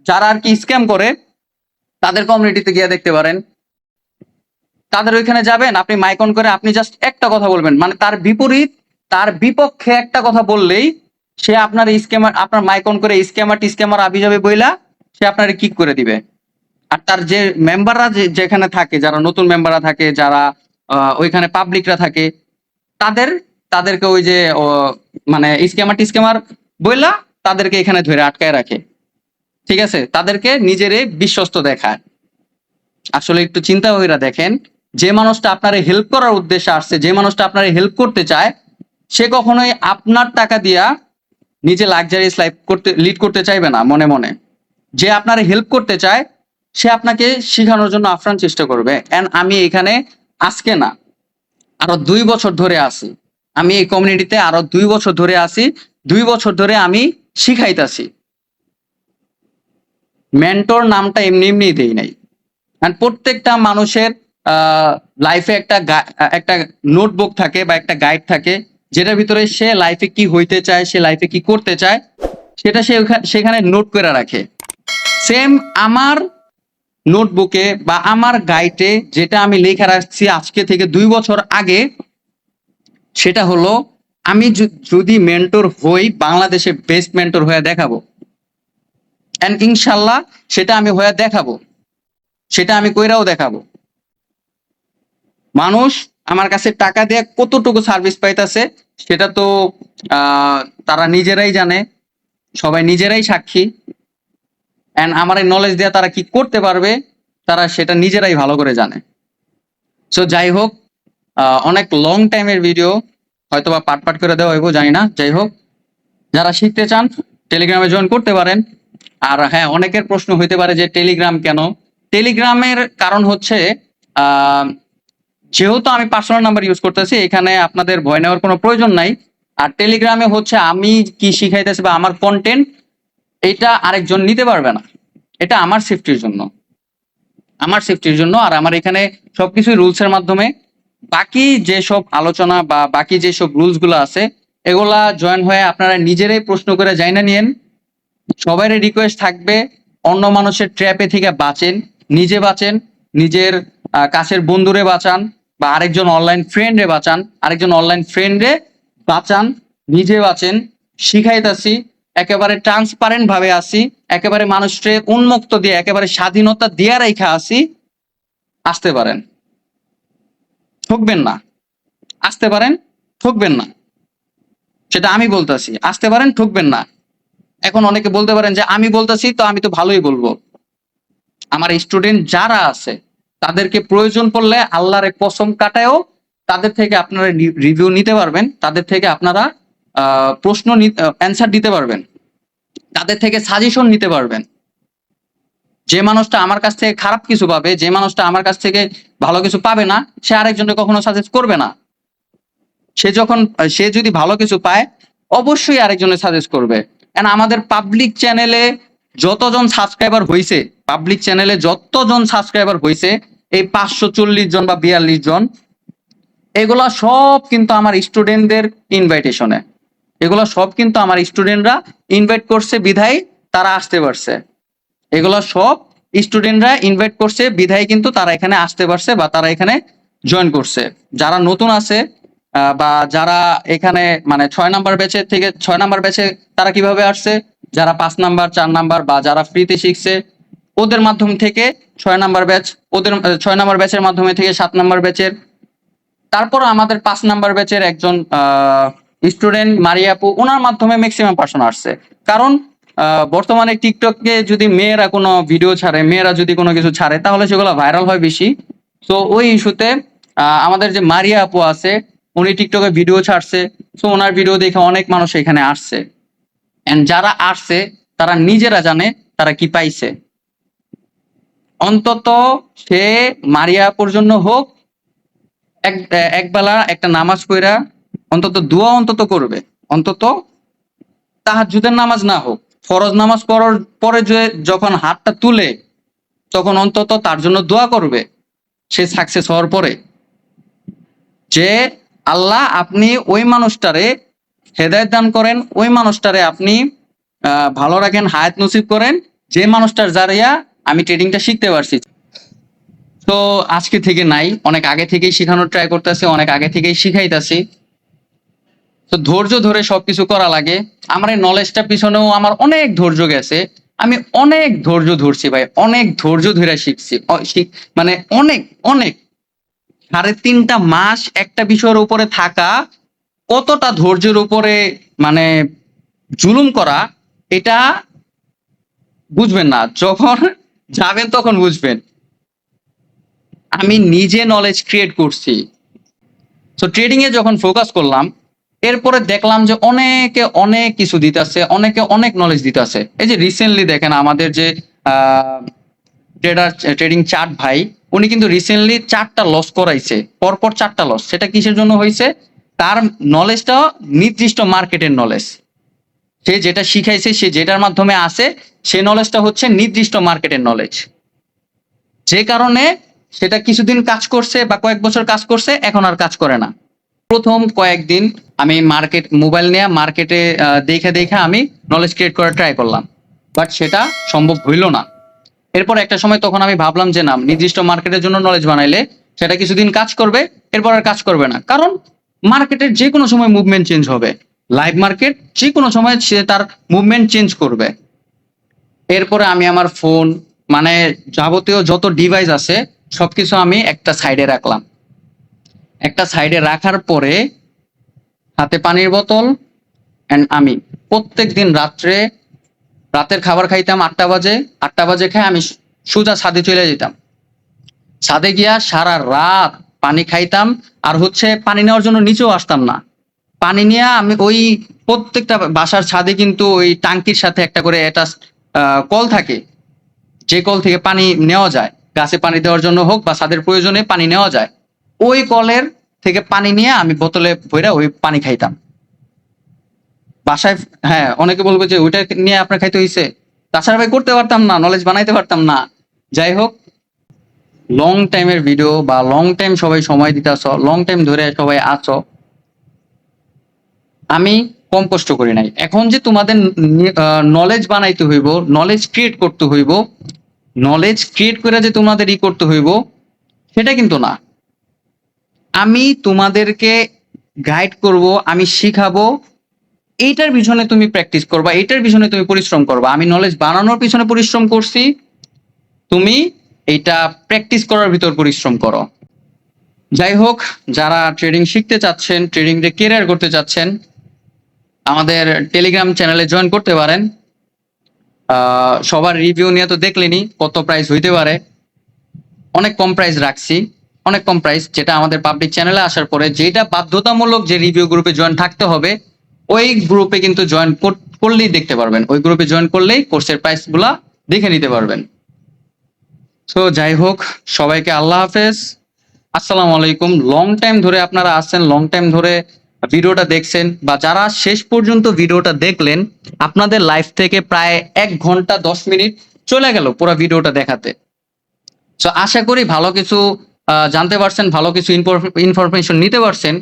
যারা আর কি স্ক্যাম করে তাদের কমিউনিটিতে গিয়ে দেখতে পারেন, তাদের ওইখানে যাবেন, আপনি মাইক অন করে আপনি জাস্ট একটা কথা বলবেন, মানে তার বিপক্ষে একটা কথা বললেই সে আপনার স্ক্যামার, আপনার মাইক অন করে স্ক্যামার আবি যাবে বইলা সে আপনার কিক করে দিবে। আর তার যে মেম্বাররা যেখানে থাকে, যারা নতুন মেম্বাররা থাকে, যারা ওইখানে পাবলিকরা থাকে, তাদেরকে ওই যে মানে স্ক্যামার বইলা তাদেরকে এখানে ধরে আটকায় রাখে, ঠিক আছে, তাদেরকে নিজেরে বিশ্বস্ত দেখায়। আসলে একটু চিন্তা কইরা দেখেন, যে মানুষটা আপনার হেল্প করার উদ্দেশ্যে আসছে, যে মানুষটা আপনার হেল্প করতে চায়, সে কখনোই আপনার টাকা দিয়া নিজে লাক্সারিয়াস লাইফ লিড করতে চাইবে না মনে মনে। যে আপনার হেল্প করতে চায় সে আপনাকে শেখানোর জন্য আপ্রাণ চেষ্টা করবে। এন্ড আমি এখানে আজকে না, আরো 2 বছর ধরে আছি। আমি এই কমিউনিটিতে আরো 2 বছর ধরে আছি। 2 বছর ধরে আমি শিখাইতাছি। মেন্টর নামটা এমনি এমনি দেই নাই। এন্ড প্রত্যেকটা মানুষের লাইফে একটা নোটবুক থাকে বা একটা গাইড থাকে, যেটার ভিতরে সে লাইফে কি হইতে চায়, সে লাইফে কি করতে চায়, সেটা সে সেখানে নোট করে রাখে। সেম আমার নোটবুকে বা আমার গাইডে যেটা আমি লেখা রাখছি আজকে থেকে 2 বছর আগে, সেটা হলো আমি যদি মেন্টর হই, বাংলাদেশে বেস্ট মেন্টর হয়ে দেখাবো। এন্ড ইনশাল্লাহ সেটা আমি হয়ে দেখাবো, সেটা আমি কইরাও দেখাবো। মানুষ আমার কাছে টাকা দিয়ে কতটুকু সার্ভিস পাইতেছে সেটা তো তারা নিজেরাই জানে, সবাই নিজেরাই সাক্ষী। এন্ড আমার এই নলেজ দিয়ে তারা কি করতে পারবে, তারা সেটা নিজেরাই ভালো করে জানে। সো যাই হোক, অনেক লং টাইমের ভিডিও, হয়তো বা পাট পাট করে দেওয়া হইব, জানি না। যাই হোক, যারা শিখতে চান টেলিগ্রামে জয়েন করতে পারেন। আর হ্যাঁ, অনেকের প্রশ্ন হইতে পারে যে টেলিগ্রাম কেন? টেলিগ্রামের কারণ হচ্ছে যেহেতু আমি পার্সোনাল নাম্বার ইউজ করতেছি, এখানে আপনাদের ভয় নেওয়ার কোনো প্রয়োজন নাই। আর টেলিগ্রামে হচ্ছে আমি কি শিখাইতেছি বা আমার কন্টেন্ট, এটা আরেকজন নিতে পারবে না। এটা আমার সেফটির জন্য, আমার সেফটির জন্য। আর আমার এখানে সবকিছুই রুলসের মাধ্যমে। বাকি যেসব আলোচনা বা বাকি যেসব রুলস গুলো আছে, এগুলা জয়েন হয়ে আপনারা নিজেরাই প্রশ্ন করে জানা নিয়েন। সবারই রিকোয়েস্ট থাকবে, অন্য মানুষের ট্র্যাপে থেকে বাঁচেন, নিজে বাঁচেন, নিজের কাছের বন্ধুরে বাঁচান, বা আরেকজন অনলাইন ফ্রেন্ডে বাঁচান, আরেকজন অনলাইন ফ্রেন্ডে বাঁচান, নিজে বাঁচেন। শিখাইতাছি, একেবারে ট্রান্সপারেন্ট ভাবে আসি, একেবারে মানুষকে উন্মুক্ত দিয়ে, একেবারে স্বাধীনতা দিয়ে রেখা আসি। আসতে পারেন, ঠকবেন না। আসতে পারেন, ঠকবেন না। সেটা আমি বলতেছি, আসতে পারেন, ঠকবেন না। এখন অনেকে বলতে পারেন যে আমি বলতেছি তো আমি তো ভালোই বলবো। আমার স্টুডেন্ট যারা আছে তাদেরকে প্রয়োজন পড়লে আল্লাহর কসম কাটায়ও তাদের থেকে আপনারা রিভিউ নিতে পারবেন, তাদের থেকে আপনারা প্রশ্ন অ্যান্সার দিতে পারবেন, তাদের থেকে সাজেশন নিতে পারবেন। যে মানুষটা আমার কাছ থেকে খারাপ কিছু পাবে, যে মানুষটা আমার কাছ থেকে ভালো কিছু পাবে না, সে আরেকজনকে কখনো সাজেস্ট করবে না। সে যদি ভালো কিছু পায়, অবশ্যই আরেকজনের সাজেস্ট করবে। এন্ড আমাদের পাবলিক চ্যানেলে যতজন সাবস্ক্রাইবার হয়েছে, পাবলিক চ্যানেলে যতজন সাবস্ক্রাইবার হয়েছে, এই 540 জন বা 42 জন, এগুলা সব কিন্তু আমার স্টুডেন্টদের ইনভাইটেশনে। এগুলা সব কিন্তু আমার স্টুডেন্টরা ইনভাইট করছে বিধায় তারা আসতে পারছে। এগুলা সব স্টুডেন্টরা ইনভাইট করছে বিধায় কিন্তু তারা এখানে আসতে পারছে বা তারা এখানে জয়েন করছে। যারা নতুন আছে বা যারা এখানে মানে 6 নাম্বার ব্যাচে থেকে 6 নাম্বার ব্যাচে তারা কিভাবে আসছে, যারা 5 নাম্বার 4 নাম্বার বা যারা ফ্রিতে শিখছে ওদের মাধ্যম থেকে 6 নাম্বার ব্যাচ, ওদের 6 নাম্বার ব্যাচের মাধ্যমে থেকে 7 নাম্বার ব্যাচের, তারপর আমাদের 5 নাম্বার ব্যাচের একজন স্টুডেন্ট মারিয়া আপু, ওনার মাধ্যমে ম্যাক্সিমাম পার্সন আসছে। কারণ বর্তমানে টিকটকে যদি মেয়েরা কোনো ভিডিও ছাড়ে, মেয়েরা যদি কোনো কিছু ছাড়ে, তাহলে সেগুলো ভাইরাল হয় বেশি। তো ওই ইস্যুতে আমাদের যে মারিয়া আপু আছে, উনি টিকটকে ভিডিও ছাড়ছে, তো ওনার ভিডিও দেখে অনেক মানুষ এখানে আসছে। এন্ড যারা আসছে তারা নিজেরা জানে তারা কি পাইছে। অন্তত সে মারিয়া আপুর জন্য হোক, একবেলা একটা নামাজ পড়া, অন্তত দোয়া অন্তত করবে। অন্তত তাহাজ্জুদের নামাজ না হোক, ফরজ নামাজ পড়ার পরে যখন হাতটা তুলে, তখন অন্তত তার জন্য দোয়া করবে সে সাকসেস হওয়ার পরে, যে আল্লাহ আপনি ওই মানুষটারে হেদায়েত দান করেন, ওই মানুষটারে আপনি ভালো রাখেন, হায়াত নসিব করেন, যে মানুষটার জারিয়া আমি ট্রেডিংটা শিখতে পারছি। তো আজকে থেকে নাই, অনেক আগে থেকেই শেখানোর ট্রাই করতেছি, অনেক আগে থেকেই শিখাইতেছি। তো ধৈর্য ধরে সবকিছু করা লাগে। আমার এই নলেজটা পিছনেও আমার অনেক ধৈর্য গেছে। আমি অনেক ধৈর্য ধরছি ভাই, অনেক ধৈর্য ধরে শিখছি। মানে অনেক অনেক 3.5 মাস একটা বিষয়ের উপরে থাকা, কতটা ধৈর্যের উপরে মানে জুলুম করা, এটা বুঝবেন না, যখন যাবেন তখন বুঝবেন। আমি নিজে নলেজ ক্রিয়েট করছি। তো ট্রেডিং এ যখন ফোকাস করলাম, এরপরে দেখলাম যে অনেকে অনেক কিছু দিতেছে, অনেকে অনেক নলেজ দিতেছে। এই যে রিসেন্টলি দেখেন আমাদের যে ট্রেডিং চার্ট ভাই, উনি কিন্তু রিসেন্টলি 4টা লস করাইছে, পরপর 4টা লস। সেটা কিসের জন্য হয়েছে? তার নলেজটা নির্দিষ্ট মার্কেটের নলেজ, সে যেটা শিখাইছে, সে যেটার মাধ্যমে আসে, সে নলেজটা হচ্ছে নির্দিষ্ট মার্কেটের নলেজ। যে কারণে সেটা কিছুদিন কাজ করছে বা কয়েক বছর কাজ করছে, এখন আর কাজ করে না। প্রথম কয়েকদিন আমি মোবাইল নিয়ে মার্কেটে দেখে দেখে আমি নলেজ ক্রিয়েট করার ট্রাই করলাম, বাট সেটা সম্ভব হইল না। এরপর একটা সময় তখন আমি ভাবলাম যে না, নির্দিষ্ট মার্কেটের জন্য নলেজ বানাইলে সেটা কিছুদিন কাজ করবে, এরপর আর কাজ করবে না। কারণ মার্কেটের যে কোনো সময় মুভমেন্ট চেঞ্জ হবে, লাইভ মার্কেট যে কোনো সময় সে তার মুভমেন্ট চেঞ্জ করবে। এরপরে আমি আমার ফোন, মানে যাবতীয় যত ডিভাইস আছে সবকিছু আমি একটা সাইডে রাখলাম। একটা সাইডে রাখার পরে হাতে পানির বোতল এন্ড আমি প্রত্যেক দিন রাতের খাবার খাইতাম 8টা বাজে। 8টা বাজে খাই আমি সোজা ছাদে চলে যেতাম। ছাদে গিয়া সারা রাত পানি খাইতাম, আর হচ্ছে পানি নেওয়ার জন্য নিচেও আসতাম না। পানি নিয়ে আমি ওই প্রত্যেকটা বাসার ছাদে কিন্তু ওই টাঙ্কির সাথে একটা করে অ্যাটাচ কল থাকে, যে কল থেকে পানি নেওয়া যায়, গাছে পানি দেওয়ার জন্য হোক বা ছাদের প্রয়োজনে পানি নেওয়া যায়। ওই কলের থেকে পানি নিয়ে আমি বোতলে ভরে ওই পানি খাইতাম বাসায়। হ্যাঁ, অনেকে বলবে যে ওইটা নিয়ে আপনার খাইতে হইছে, তাছাড়া ভাই করতে পারতাম না, নলেজ বানাইতে পারতাম না। যাই হোক, লং টাইমের ভিডিও বা লং টাইম সবাই সময় দিতেছ, লং টাইম ধরে সবাই আছো, আমি কম কষ্ট করি নাই। এখন যে তোমাদের নলেজ বানাইতে হইব, নলেজ ক্রিয়েট করতে হইব, নলেজ ক্রিয়েট করে যে তোমাদের করতে হইব, সেটা কিন্তু না। আমি তোমাদেরকে গাইড করব, আমি শিখাবো, এইটার পিছনে তুমি প্র্যাকটিস করবা, এইটার পিছনে তুমি পরিশ্রম করবা। আমি নলেজ বানানোর পিছনে পরিশ্রম করছি, তুমি এইটা প্র্যাকটিস করার ভিতর পরিশ্রম করো। যাই হোক, যারা ট্রেডিং শিখতে চাচ্ছেন, ট্রেডিং এ ক্যারিয়ার করতে চাচ্ছেন, আমাদের টেলিগ্রাম চ্যানেলে জয়েন করতে পারেন। সবার রিভিউ নিয়ে তো দেখলেনি কত প্রাইস হইতে পারে। অনেক কম প্রাইস রাখছি, অনেক কম প্রাইস, যেটা আমাদের পাবলিক চ্যানেলে আসার পরে যেটা বাধ্যতামূলক যে রিভিউ গ্রুপে জয়েন থাকতে হবে, ওই গ্রুপে কিন্তু জয়েন করলেই দেখতে পারবেন। ওই গ্রুপে জয়েন করলেই কোর্সের প্রাইস গুলা দেখে নিতে পারবেন। তো যাই হোক, সবাইকে আল্লাহ হাফেজ, আসসালামু আলাইকুম। লং টাইম ধরে আপনারা আসছেন, লং টাইম ধরে ভিডিওটা দেখছেন, বা যারা শেষ পর্যন্ত ভিডিওটা দেখলেন, আপনাদের লাইফ থেকে প্রায় 1 ঘন্টা 10 মিনিট চলে গেল পুরো ভিডিওটা দেখাতে। তো আশা করি ভালো কিছু জানতে পারছেন, ভালো কিছু ইনফরমেশন নিতে পারছেন।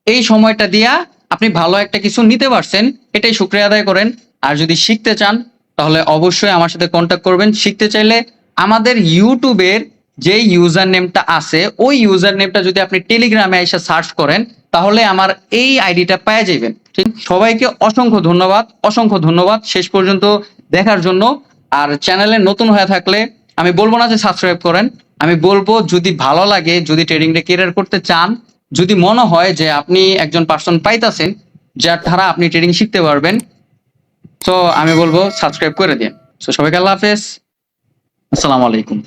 এই সময়টা দিয়া আপনি ভালো একটা কিছু নিতে পারছেন, এটাই শুকরিয়া আদায় করেন। আর যদি শিখতে চান তাহলে অবশ্যই আমার সাথে কন্ট্যাক্ট করবেন। শিখতে চাইলে আমাদের ইউটিউবের যে ইউজার নেমটা আছে, ওই ইউজার নেমটা যদি আপনি টেলিগ্রামে এসে সার্চ করেন, তাহলে আমার এই আইডিটা পেয়ে যাবেন। ঠিক, সবাইকে অসংখ্য ধন্যবাদ, অসংখ্য ধন্যবাদ শেষ পর্যন্ত দেখার জন্য। আর চ্যানেলে নতুন হয়ে থাকলে আমি বলবো না যে সাবস্ক্রাইব করেন, আমি বলবো যদি ভালো লাগে, যদি ট্রেডিংটা ক্যারিয়ার করতে চান, যদি মনে হয় যে আপনি একজন পার্সন পাইতাছেন যার দ্বারা আপনি ট্রেডিং শিখতে পারবেন, তো আমি বলবো সাবস্ক্রাইব করে দিন। তো সবাইকে আল্লাহ হাফেজ, আসসালামু আলাইকুম।